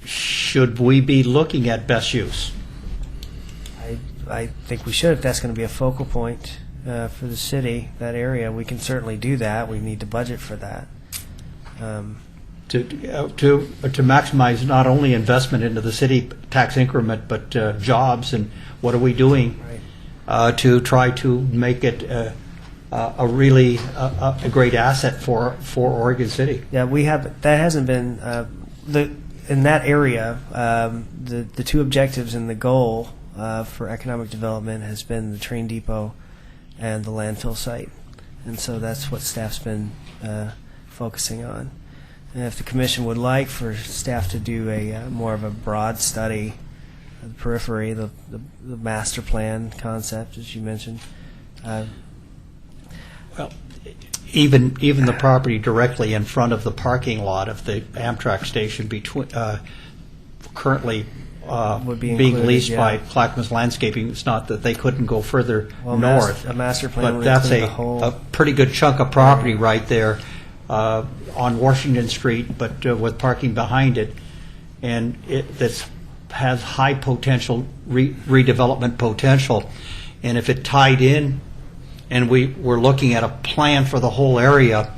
Should we be looking at best use? I think we should. If that's going to be a focal point for the city, that area, we can certainly do that. We need to budget for that. To maximize not only investment into the city tax increment, but jobs, and what are we doing to try to make it a really a great asset for Oregon City? Yeah, we have. That hasn't been in that area. The two objectives and the goal for economic development has been the train depot and the landfill site, and so that's what staff's been focusing on. And if the commission would like for staff to do a more of a broad study of the periphery, the master plan concept, as you mentioned. Well, even the property directly in front of the parking lot of the Amtrak station between currently being leased by Clackamas Landscaping. It's not that they couldn't go further north. A master plan, but that's a pretty good chunk of property right there on Washington Street, but with parking behind it, and that has high potential redevelopment potential. And if it tied in, and we're looking at a plan for the whole area,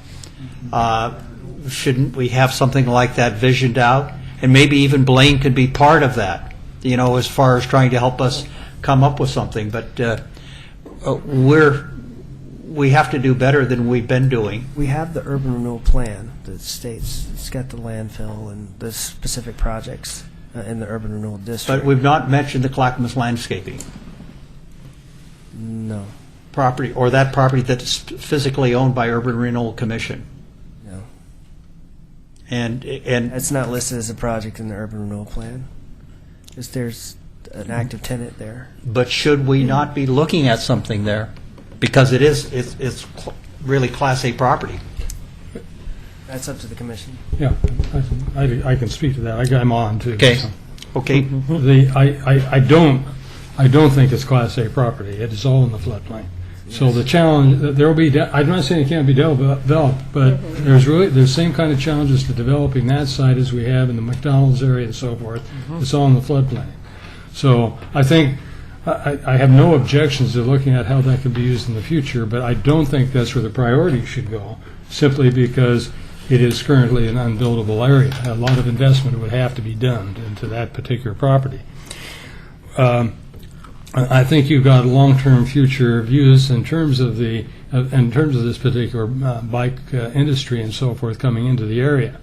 shouldn't we have something like that visioned out? And maybe even Blaine could be part of that, as far as trying to help us come up with something. But we have to do better than we've been doing. We have the urban renewal plan that states it's got the landfill and the specific projects in the urban renewal district. But we've not mentioned the Clackamas landscaping No, property, or that property that's physically owned by Urban Renewal Commission. no. And It's not listed as a project in the urban renewal plan. There's an active tenant there. but should we not be looking at something there? Because it's really Class A property. That's up to the commission. Yeah, I can speak to that. I'm on too. Okay. so. Okay. I don't think it's Class A property. It is all in the floodplain. So the challenge, there will be, I'm not saying it can't be developed, but there's the same kind of challenges to developing that site as we have in the McDonald's area and so forth. It's all in the floodplain. So I think, I have no objections to looking at how that can be used in the future, but I don't think that's where the priority should go, simply because it is currently an unbuildable area. A lot of investment would have to be done into that particular property. I think you've got long-term future views in terms of this particular bike industry and so forth coming into the area.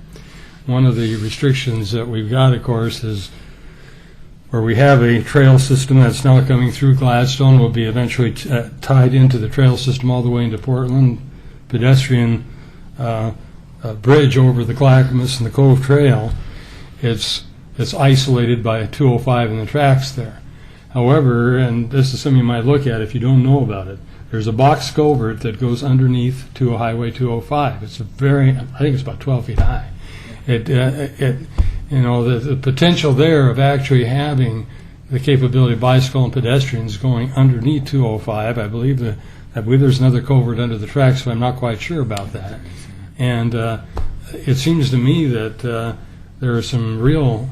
One of the restrictions that we've got, of course, is where we have a trail system that's now coming through Gladstone, will be eventually tied into the trail system all the way into Portland, pedestrian bridge over the Clackamas and the Cove Trail. It's isolated by 205 and the tracks there. However, and this is something you might look at if you don't know about it, there's a box culvert that goes underneath to Highway 205. It's I think it's about 12 feet high. The potential there of actually having the capability of bicycle and pedestrians going underneath 205, I believe there's another culvert under the tracks, but I'm not quite sure about that. And it seems to me that there are some real,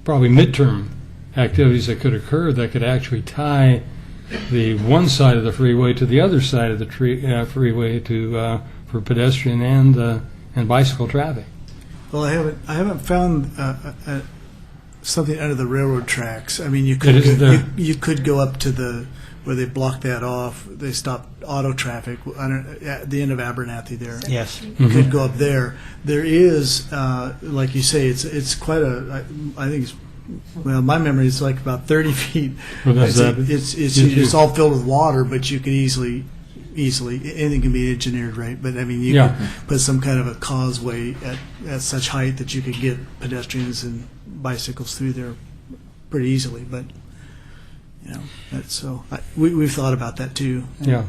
probably midterm activities that could occur that could actually tie the one side of the freeway to the other side of the freeway for pedestrian and bicycle traffic. Well, I haven't found something under the railroad tracks. I mean, you could go up to where they blocked that off. They stopped auto traffic at the end of Abernathy there. Yes. You could go up there. There is, like you say, it's quite I think it's, well, my memory is like about 30 feet. Well, it's all filled with water, but you could easily anything can be engineered, right? But I mean, you could put some kind of a causeway at such height that you could get pedestrians and bicycles through there pretty easily. But that's so we've thought about that too. Yeah.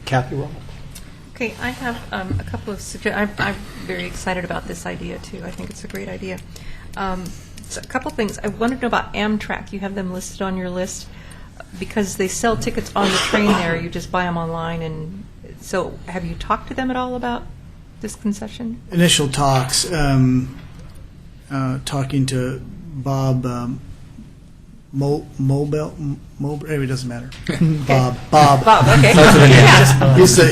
Kathy Roll. Okay, I have a couple of suggestions. I'm very excited about this idea, too. I think it's a great idea. So a couple things. I wanted to know about Amtrak. You have them listed on your list because they sell tickets on the train there. You just buy them online. And so have you talked to them at all about this concession? Initial talks, talking to Bob Anyway, it doesn't matter. Bob. Okay.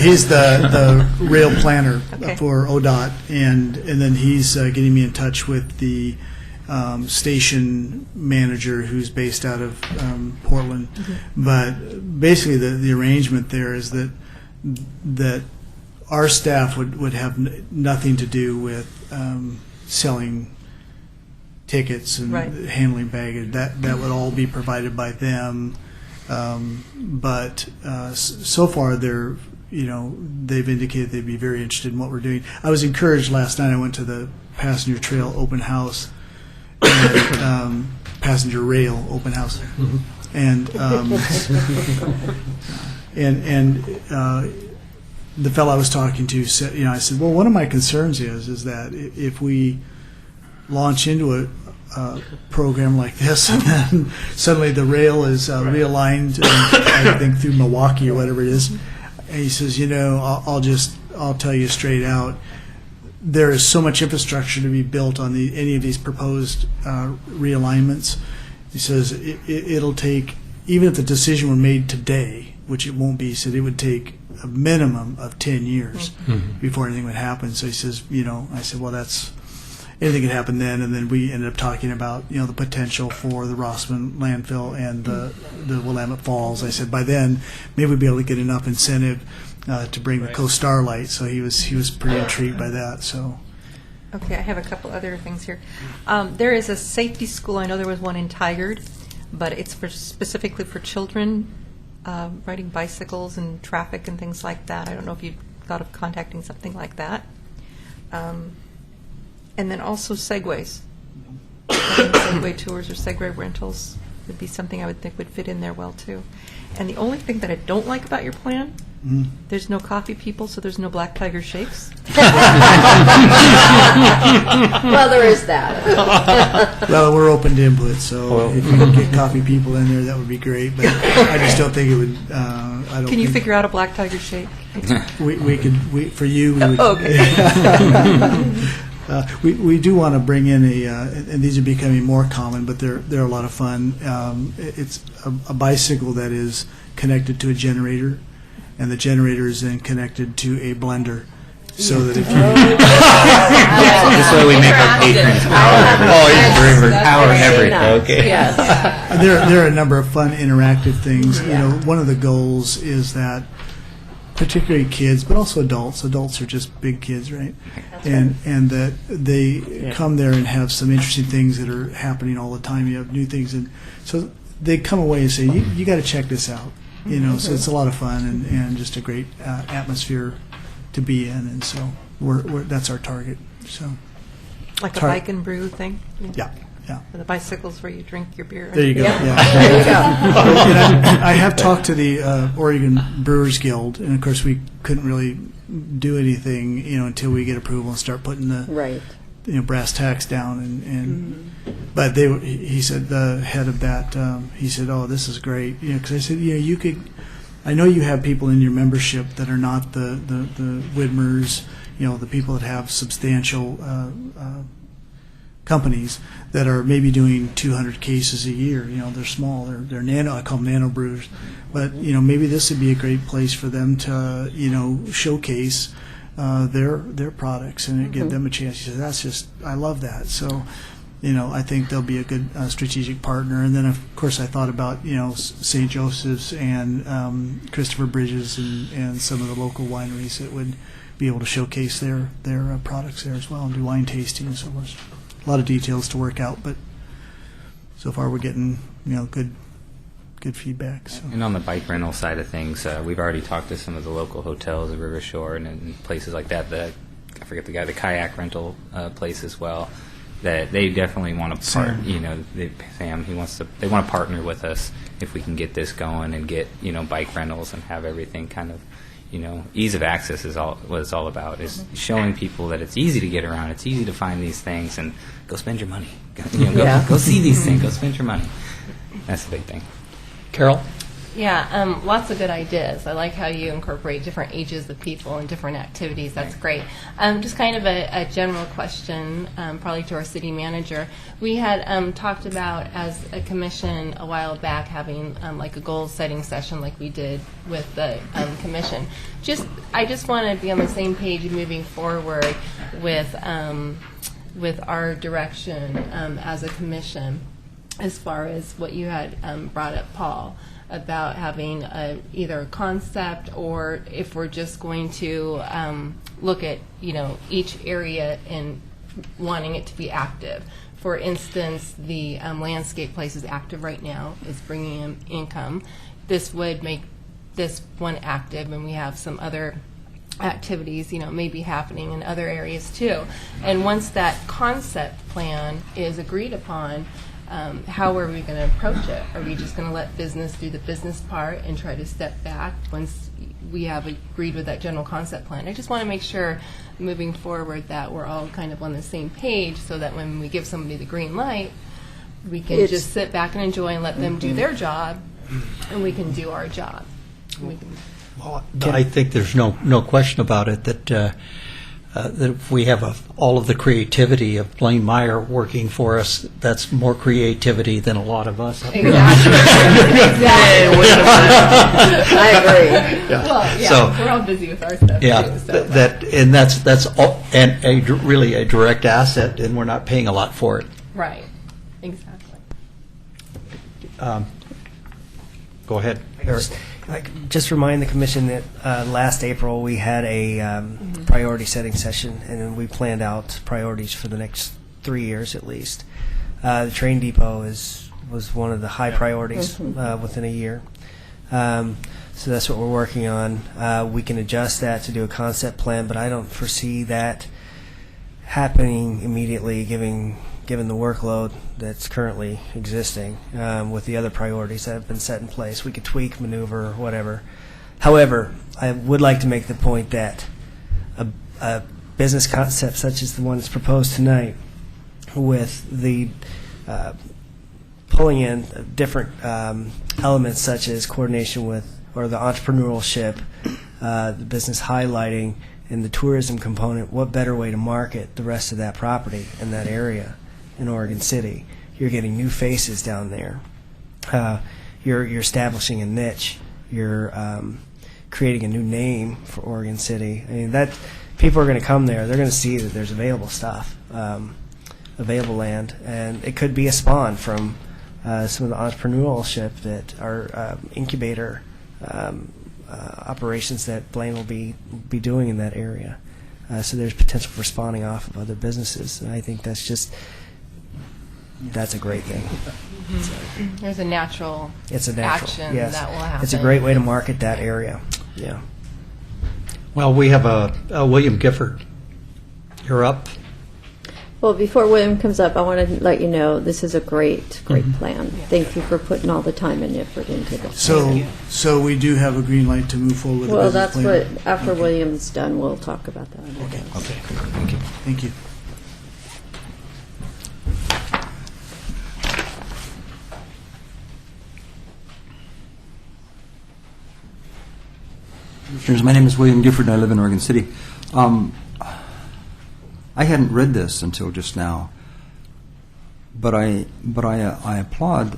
He's the rail planner for ODOT, and then he's getting me in touch with the station manager who's based out of Portland. But basically, the arrangement there is that our staff would have nothing to do with selling tickets and handling baggage. That would all be provided by them. But so far they've indicated they'd be very interested in what we're doing. I was encouraged last night. I went to the passenger trail open house, and, passenger rail open house, and the fellow I was talking to said, I said, well, one of my concerns is that if we launch into a program like this, and then suddenly the rail is realigned, I think through Milwaukee or whatever it is. And he says, I'll tell you straight out, there is so much infrastructure to be built on any of these proposed realignments. He says it'll take, even if the decision were made today, which it won't be, he said it would take a minimum of 10 years before anything would happen. So he says, I said, well, that's. anything could happen then. And then we ended up talking about, the potential for the Rossman landfill and the Willamette Falls. I said by then maybe we'd be able to get enough incentive to bring the Coast Starlight. So he was pretty intrigued by that. So. Okay, I have a couple other things here. There is a safety school. I know there was one in Tigard, but it's specifically for children riding bicycles and traffic and things like that. I don't know if you've thought of contacting something like that. And then also Segways. Segway tours or Segway rentals would be something I would think would fit in there well, too. And the only thing that I don't like about your plan, there's no coffee people, so there's no Black Tiger shakes. Well, there is that. Well, we're open to input, so if you can get coffee people in there, that would be great. But I just don't think it would. I don't. Can you think figure out a Black Tiger shake? we could for you? We would, Okay. we do want to bring in and these are becoming more common, but they're a lot of fun. It's a bicycle that is connected to a generator, and the generator is then connected to a blender. So that if you This way we make our patrons power everything. Okay. Yes. there are a number of fun interactive things. One of the goals is that particularly kids, but also adults. Adults are just big kids, right? And that they come there and have some interesting things that are happening all the time. You have new things, and so they come away and say, "You got to check this out." So it's a lot of fun and just a great atmosphere to be in, and so we're that's our target. So Like a bike and brew thing? yeah. For the bicycles where you drink your beer. There you go. Yeah. Yeah. There you go. I have talked to the Oregon Brewers Guild, and of course we couldn't really do anything, until we get approval and start putting the Right. brass tacks down. But he said the head of that, he said, "Oh, this is great," because I said, you could. I know you have people in your membership that are not the Widmers, the people that have substantial companies that are maybe doing 200 cases a year. They're small. They're nano. I call them nano brewers. But maybe this would be a great place for them to showcase their products and give them a chance. He said, I love that. So. I think they'll be a good strategic partner. And then, of course, I thought about, St. Joseph's and Christopher Bridges and some of the local wineries that would be able to showcase their products there as well and do wine tasting and so forth. A lot of details to work out, but so far we're getting, good feedback. So. And on the bike rental side of things, we've already talked to some of the local hotels at River Shore and places like that. I forget the kayak rental place as well. That they definitely want to Sam, they want to partner with us if we can get this going and get bike rentals and have everything kind of ease of access is what it's all about, is showing people that it's easy to get around, it's easy to find these things, and go spend your money, go see these things, go spend your money. That's the big thing. Carol? Yeah, lots of good ideas. I like how you incorporate different ages of people and different activities. That's great. Just kind of a general question, probably to our city manager. We had talked about, as a commission a while back, having like a goal-setting session like we did with the commission. I just want to be on the same page moving forward with our direction as a commission, as far as what you had brought up, Paul, about having either a concept, or if we're just going to look at each area and wanting it to be active. For instance, the landscape place is active right now. It's bringing in income. This would make this one active, and we have some other activities, maybe happening in other areas too. And once that concept plan is agreed upon, how are we going to approach it? Are we just going to let business do the business part and try to step back once we have agreed with that general concept plan? I just want to make sure moving forward that we're all kind of on the same page, so that when we give somebody the green light, we can just sit back and enjoy and let them do their job, and we can do our job. Well, I think there's no question about it that that if we have all of the creativity of Blaine Meyer working for us, that's more creativity than a lot of us. Exactly. I agree. Well, yeah, So- we're all busy with our stuff Yeah, too. So. that's all, and really a direct asset, and we're not paying a lot for it. Right. Exactly. Go ahead, Eric. Just remind the commission that last April we had a priority setting session, and then we planned out priorities for the next 3 years at least. The train depot was one of the high priorities within a year. So that's what we're working on. We can adjust that to do a concept plan, but I don't foresee that happening immediately, given the workload that's currently existing with the other priorities that have been set in place. We could tweak, maneuver, whatever. However, I would like to make the point that a business concept such as the one that's proposed tonight, with the pulling in different elements such as coordination with, or the entrepreneurship, the business highlighting, and the tourism component, what better way to market the rest of that property in that area in Oregon City? You're getting new faces down there. You're establishing a niche. You're creating a new name for Oregon City. I mean, that people are going to come there. They're going to see that there's available stuff, available land, and it could be a spawn from some of the entrepreneurship that our incubator operations that Blaine will be doing in that area. So there's potential for spawning off of other businesses, and I think that's a great thing. There's a natural It's a natural action yes. that will happen. It's a great way to market that area. Yeah. Well, we have a William Gifford. You're up. Well, before William comes up, I want to let you know this is a great plan. Thank you for putting all the time and effort into this. So we do have a green light to move forward with the Well, business that's plan? what, after William's done, we'll talk about that. Okay. Thank you. Thank you. Commissioners, my name is William Gifford, and I live in Oregon City. I hadn't read this until just now, but I applaud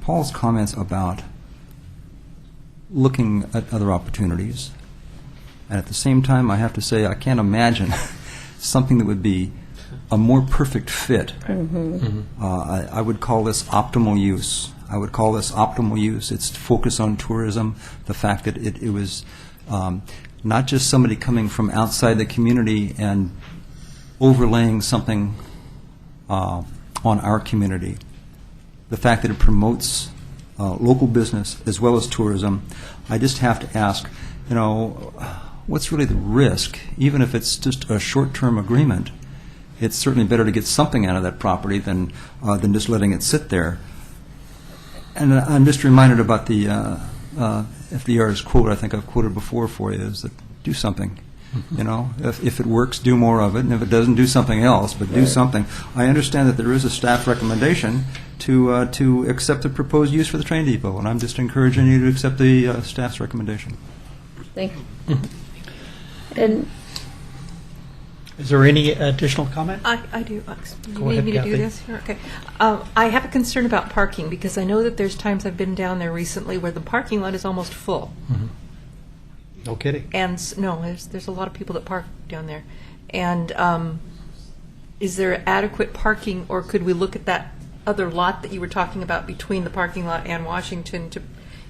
Paul's comments about looking at other opportunities, and at the same time, I have to say I can't imagine something that would be a more perfect fit. I would call this optimal use. It's focus on tourism, the fact that it was not just somebody coming from outside the community and overlaying something on our community. The fact that it promotes local business as well as tourism. I just have to ask, what's really the risk? Even if it's just a short-term agreement, it's certainly better to get something out of that property than just letting it sit there. And I'm just reminded about the FDR's quote, I think I've quoted before for you, is that do something. If it works, do more of it, and if it doesn't, do something else, but do something. I understand that there is a staff recommendation to accept the proposed use for the train depot, and I'm just encouraging you to accept the staff's recommendation. Thank you. And Is there any additional comment? I do. You Go need ahead, me to do Kathy. this? Here? Okay. I have a concern about parking because I know that there's times I've been down there recently where the parking lot is almost full. No kidding. And no, there's a lot of people that park down there. And is there adequate parking, or could we look at that other lot that you were talking about between the parking lot and Washington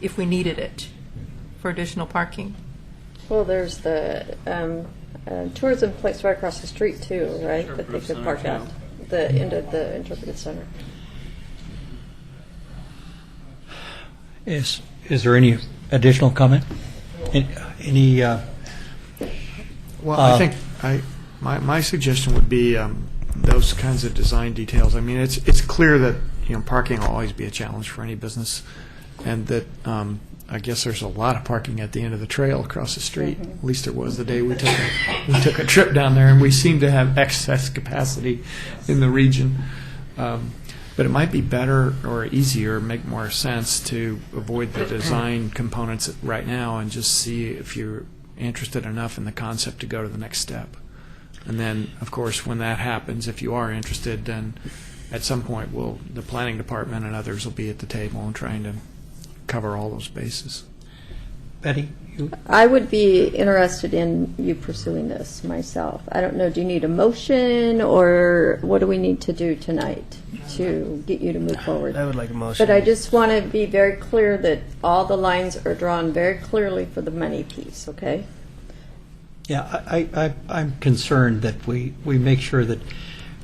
if we needed it for additional parking? well, there's the tourism place right across the street too, right? That they could park at the end of the interpretive center. Is there any additional comment? Any? Well, I think my suggestion would be those kinds of design details. I mean, it's clear that parking will always be a challenge for any business, and that I guess there's a lot of parking at the end of the trail across the street. At least there was the day we took a trip down there, and we seem to have excess capacity in the region. But it might be better or easier, make more sense to avoid the design components right now and just see if you're interested enough in the concept to go to the next step. And then, of course, when that happens, if you are interested, then at some point the planning department and others will be at the table and trying to cover all those bases. Betty, you? I would be interested in you pursuing this myself. I don't know, do you need a motion, or what do we need to do tonight to get you to move forward? I would like a motion. But I just want to be very clear that all the lines are drawn very clearly for the money piece, okay? Yeah, I'm concerned that we make sure that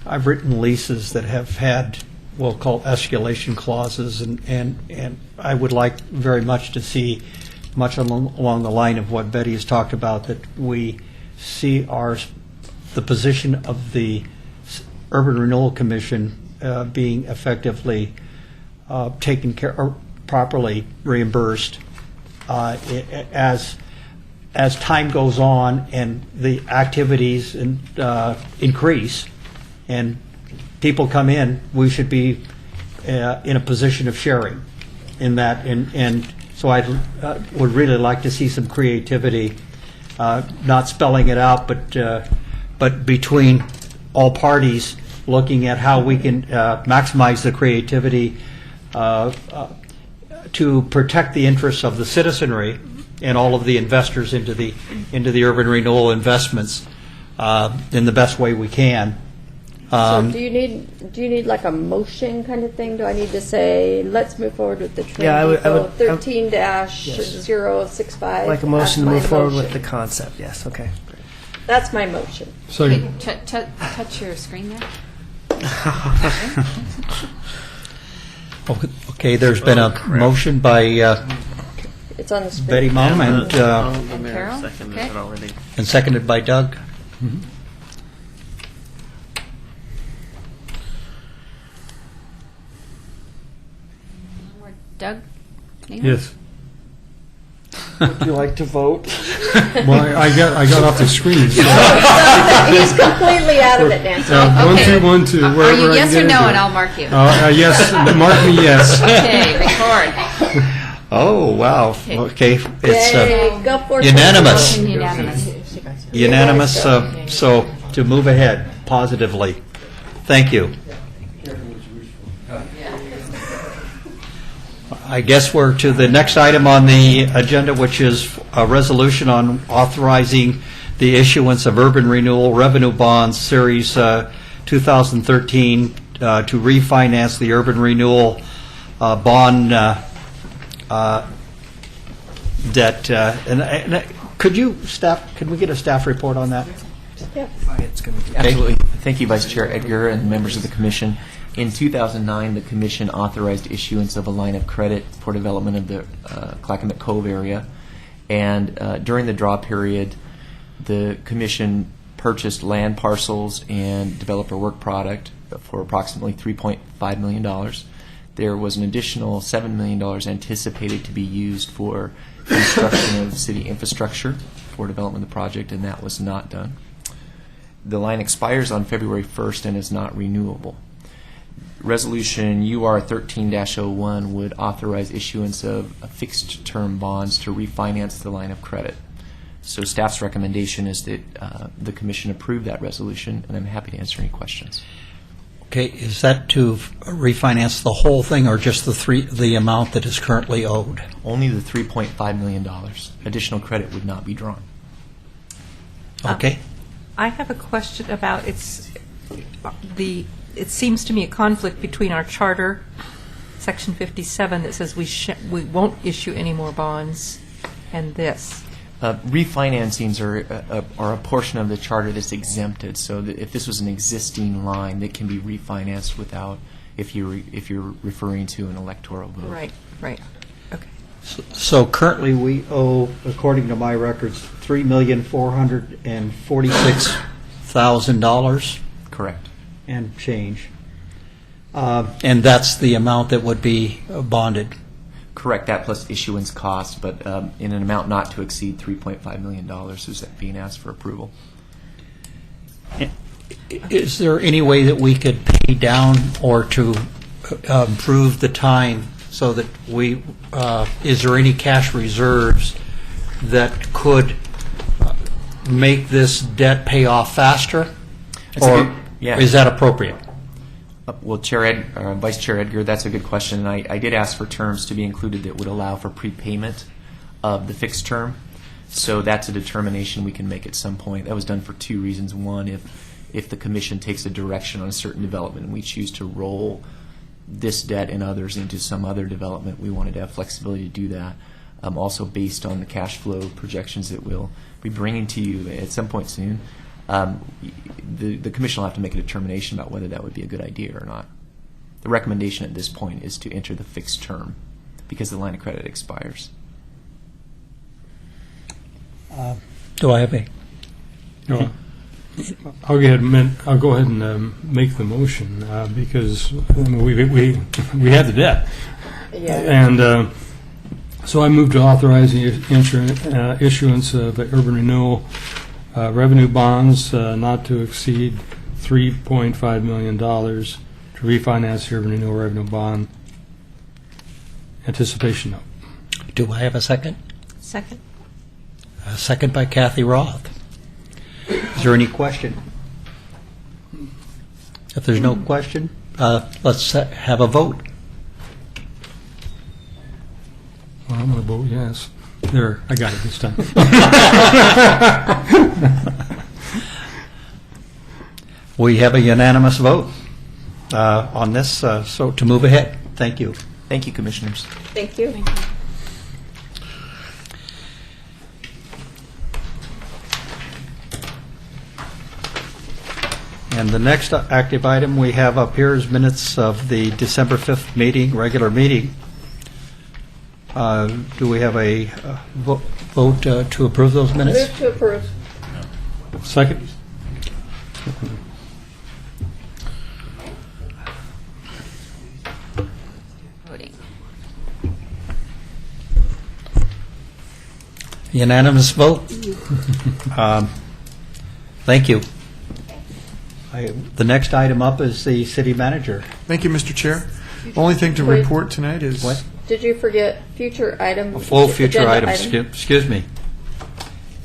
I've written leases that have had, we'll call escalation clauses, and I would like very much to see, much along the line of what Betty has talked about, that we see the position of the Urban Renewal Commission being effectively taken care or properly reimbursed as time goes on and the activities increase and people come in. We should be in a position of sharing in that, and so I would really like to see some creativity, not spelling it out, but between all parties looking at how we can maximize the creativity to protect the interests of the citizenry and all of the investors into the urban renewal investments in the best way we can. So do you need like a motion kind of thing? Do I need to say, let's move forward with the train? Yeah, I would- 13-065? Like a motion to move forward with the concept, yes, okay. That's my motion. So, Okay, touch your screen there. Okay, there's been a motion by It's on the screen. Betty Mom and The mayor Carol? seconded Okay. it already. seconded by Doug. Doug? Nathan? yes. Would you like to vote? Well, I got off the screen. So. He's completely out of it, Nancy. 1, 2, 1, 2. Are wherever you I yes can or get no, into and it. I'll mark you? Yes, mark me yes. Okay, record. Oh, wow. Okay, it's Yay, go for it. unanimous. Unanimous. Unanimous, so to move ahead positively. Thank you. I guess we're to the next item on the agenda, which is a resolution on authorizing the issuance of urban renewal revenue bonds, Series 2013, to refinance the urban renewal bond debt. And could we get a staff report on that? It's going to be Absolutely. Thank you, Vice Chair Edgar and members of the Commission. In 2009, the Commission authorized issuance of a line of credit for development of the Clackamas Cove area. And during the draw period, the Commission purchased land parcels and developer work product for approximately $3.5 million. There was an additional $7 million anticipated to be used for construction of city infrastructure for development of the project, and that was not done. The line expires on February 1st and is not renewable. Resolution UR 13-01 would authorize issuance of fixed-term bonds to refinance the line of credit. So staff's recommendation is that the Commission approve that resolution, and I'm happy to answer any questions. Okay, is that to refinance the whole thing or just the amount that is currently owed? Only the $3.5 million. Additional credit would not be drawn. Okay. I have a question about it seems to me a conflict between our charter, Section 57, that says we won't issue any more bonds, and this. Refinancings are a portion of the charter that's exempted. So that if this was an existing line, that can be refinanced without, if you're referring to an electoral vote. Right. Okay. So currently we owe, according to my records, $3,446,000. Correct. And change. And that's the amount that would be bonded. Correct, that plus issuance costs, but in an amount not to exceed $3.5 million is that being asked for approval. Is there any way that we could pay down or to improve the time so that is there any cash reserves that could make this debt pay off faster? That's a Or good- yeah. is that appropriate? Well, Vice Chair Edgar, that's a good question. And I did ask for terms to be included that would allow for prepayment of the fixed term. So that's a determination we can make at some point. That was done for two reasons. One, if the commission takes a direction on a certain development and we choose to roll this debt and others into some other development, we wanted to have flexibility to do that. Also based on the cash flow projections that we'll be bringing to you at some point soon. The commission will have to make a determination about whether that would be a good idea or not. The recommendation at this point is to enter the fixed term because the line of credit expires. Do I have a? No. I'll go ahead and make the motion because we have the debt. Yeah. And so I move to authorize the issuance of urban renewal revenue bonds not to exceed $3.5 million to refinance the urban renewal revenue bond anticipation note. Do I have a second? Second. A second by Kathy Roth. Is there any question? If there's no question, let's have a vote. Well, I'm going to vote yes. There, I got it this time. We have a unanimous vote on this, so to move ahead. Thank you. Thank you, Commissioners. Thank you. And the next active item we have up here is minutes of the December 5th meeting, regular meeting. Do we have a vote to approve those minutes? Move to approve. Second. Voting. Unanimous vote. Thank you. The next item up is the city manager. Thank you, Mr. Chair. Only thing to Wait. report tonight is... What? Did you forget future item? Full future agenda items. item? Excuse me.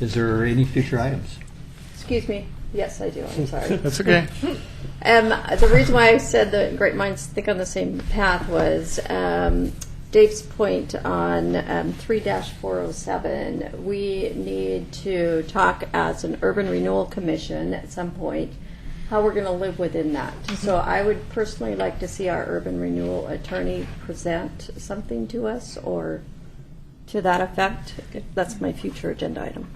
Is there any future items? Excuse me. Yes, I do. I'm sorry. That's okay. The reason why I said that great minds think on the same path was Dave's point on 3-407. We need to talk as an urban renewal commission at some point how we're going to live within that. So I would personally like to see our urban renewal attorney present something to us or to that effect. That's my future agenda item.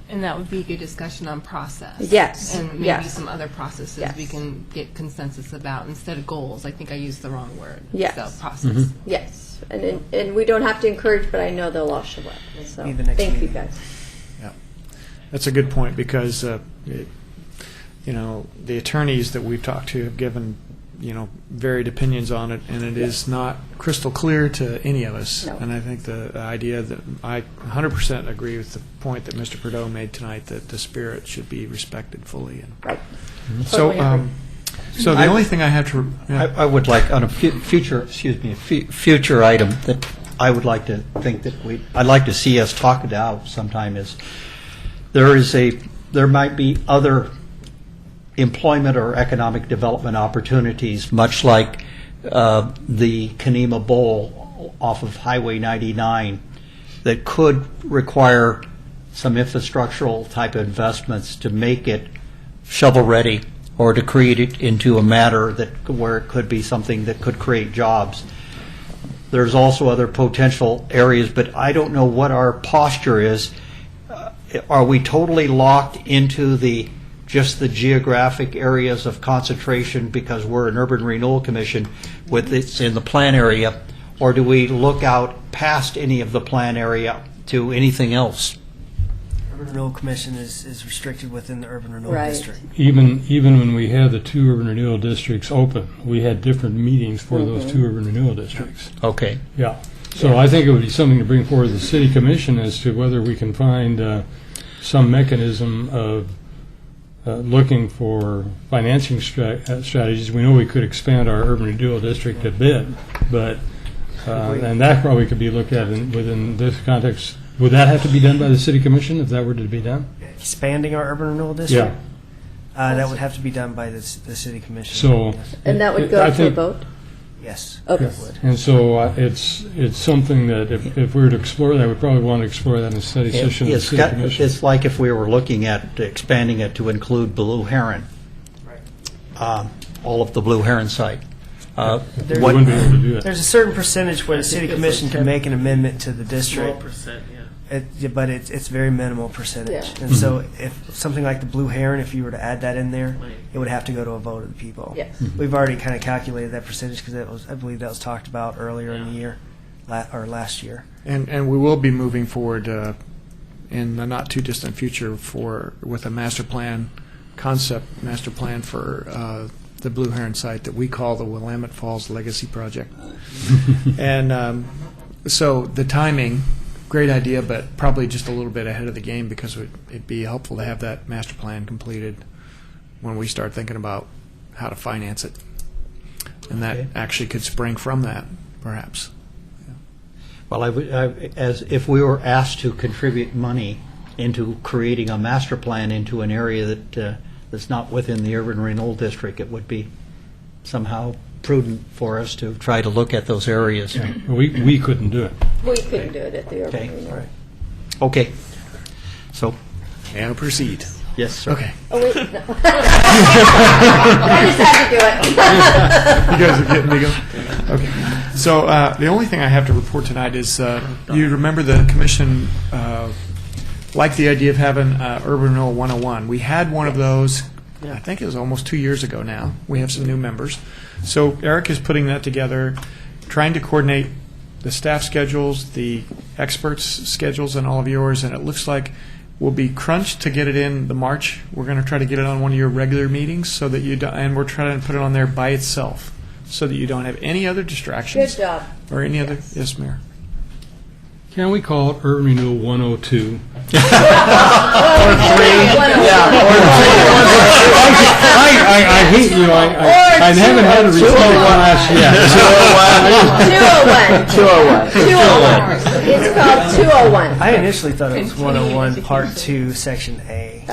And that would be a good discussion on process. Yes, And maybe yes. some other processes Yes. we can get consensus about instead of goals. I think I used the wrong word. Yes. So process. Yes, and we don't have to encourage, but I know they'll all show up. So Be the next thank you, meeting. guys. Yeah. That's a good point because, the attorneys that we've talked to have given, varied opinions on it, and it is not crystal clear to any of us. No. And I think the idea that I 100% agree with the point that Mr. Prideaux made tonight, that the spirit should be respected fully. And Right. so, Totally agree. so the only thing I have to... I would like on a future item that I would like to think that I'd like to see us talk it out sometime is there might be other employment or economic development opportunities, much like the Kanema Bowl off of Highway 99, that could require some infrastructural type of investments to make it shovel-ready or to create it into a matter where it could be something that could create jobs. There's also other potential areas, but I don't know what our posture is. Are we totally locked into just the geographic areas of concentration because we're an urban renewal commission with it's in the plan area, or do we look out past any of the plan area to anything else? Urban Renewal Commission is restricted within the Urban Renewal Right. District. Even when we had the two urban renewal districts open, we had different meetings for those two urban renewal districts. Okay. Yeah. So I think it would be something to bring forward to the city commission as to whether we can find some mechanism of looking for financing strategies. We know we could expand our urban renewal district a bit, but and that probably could be looked at within this context. Would that have to be done by the city commission if that were to be done? expanding our urban renewal district, that would have to be done by the city commission. So, Yes. And that would I go to a think- vote? Yes. Okay. it would. And so it's something that if we were to explore that, we'd probably want to explore that in a study session of the It's city got- commission. it's like if we were looking at expanding it to include Blue Heron, all of the Blue Heron site. There- We wouldn't be able to do that. There's a certain percentage where the city it's commission like can make an amendment to the Small district. percent, yeah. But it's very minimal percentage. Yeah. And so if something like the Blue Heron, if you were to add that in there, it would have to go to a vote of the people. Yes. We've already kind of calculated that percentage because I believe that was talked about earlier in the year, or last year. And we will be moving forward in the not too distant future with a master plan for the Blue Heron site that we call the Willamette Falls Legacy Project. And so the timing, great idea, but probably just a little bit ahead of the game because it'd be helpful to have that master plan completed when we start thinking about how to finance it. And that actually could spring from that, perhaps. Well, as if we were asked to contribute money into creating a master plan into an area that's not within the urban renewal district, it would be somehow prudent for us to try to look at those areas. We couldn't do it. We couldn't do it at the urban Okay. renewal. Okay. So, And proceed. yes, sir. Okay. Oh, wait, no. I just had to do it. You guys are getting me going? Okay. So the only thing I have to report tonight is you remember the commission liked the idea of having Urban Renewal 101. We had one of those, I think it was almost 2 years ago now. We have some new members. So Eric is putting that together, trying to coordinate the staff schedules, the experts' schedules, and all of yours, and it looks like we'll be crunched to get it in the March. We're going to try to get it on one of your regular meetings so that you don't, and we're trying to put it on there by itself so that you don't have any other distractions. Good job. Or any other, yes, Mayor. Can we call it Urban Renewal 102? I hate you. I haven't had a repeated class yet. 201. It's called 201. I initially thought it was 101 Part 2, Section A.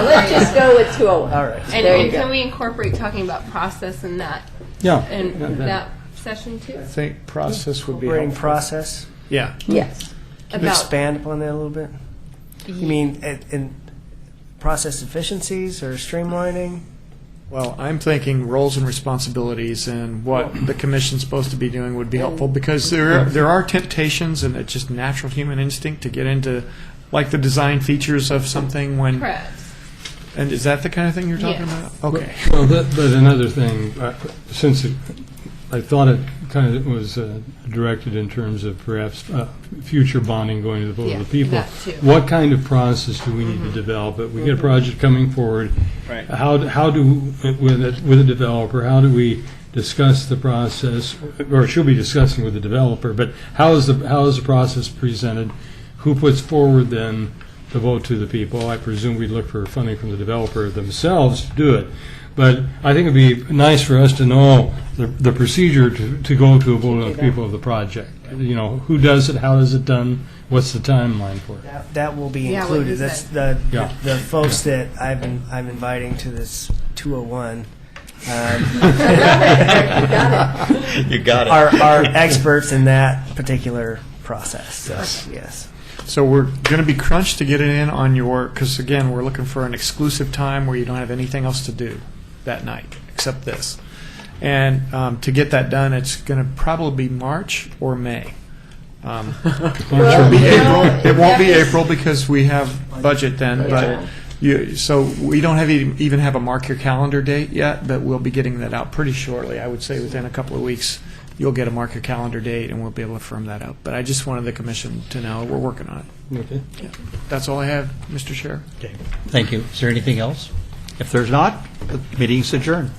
Let's just go with 201. All right. And, There you and can go. we incorporate talking about process in that? Yeah. In Yeah, that session too? I think process would be Incorporating helpful. process. Yeah. Yes. Can you expand upon that a little bit? You mean in process efficiencies or streamlining? Well, I'm thinking roles and responsibilities and what the commission's supposed to be doing would be helpful because there are temptations and it's just natural human instinct to get into like the design features of something when. Correct. And is that the kind of thing you're talking Yes. about? Okay. Well, but another thing, since I thought it kind of was directed in terms of perhaps future bonding going to the vote Yeah, of the people. that too. What kind of process do we need to develop? We get a project coming forward. Right. How do with a developer? How do we discuss the process, or should be discussing with the developer? But how is the process presented? Who puts forward then the vote to the people? I presume we'd look for funding from the developer themselves to do it. But I think it'd be nice for us to know the procedure to go to a vote of the people of the project. You know, who does it, how is it done, what's the timeline for it? That will be Yeah, what included. is That's that? the folks that I'm inviting to this 201. You got it. Are experts in that particular process. Yes. So we're going to be crunched to get it in on because again, we're looking for an exclusive time where you don't have anything else to do that night except this. And to get that done, it's going to probably be March or May. It won't be April. It won't be April because we have budget then. But so we don't even have a mark your calendar date yet, but we'll be getting that out pretty shortly. I would say within a couple of weeks, you'll get a mark your calendar date, and we'll be able to firm that up. But I just wanted the commission to know we're working on it. Okay. Yeah. That's all I have, Mr. Chair. Okay. Thank you. Is there anything else? If there's not, the meeting's adjourned.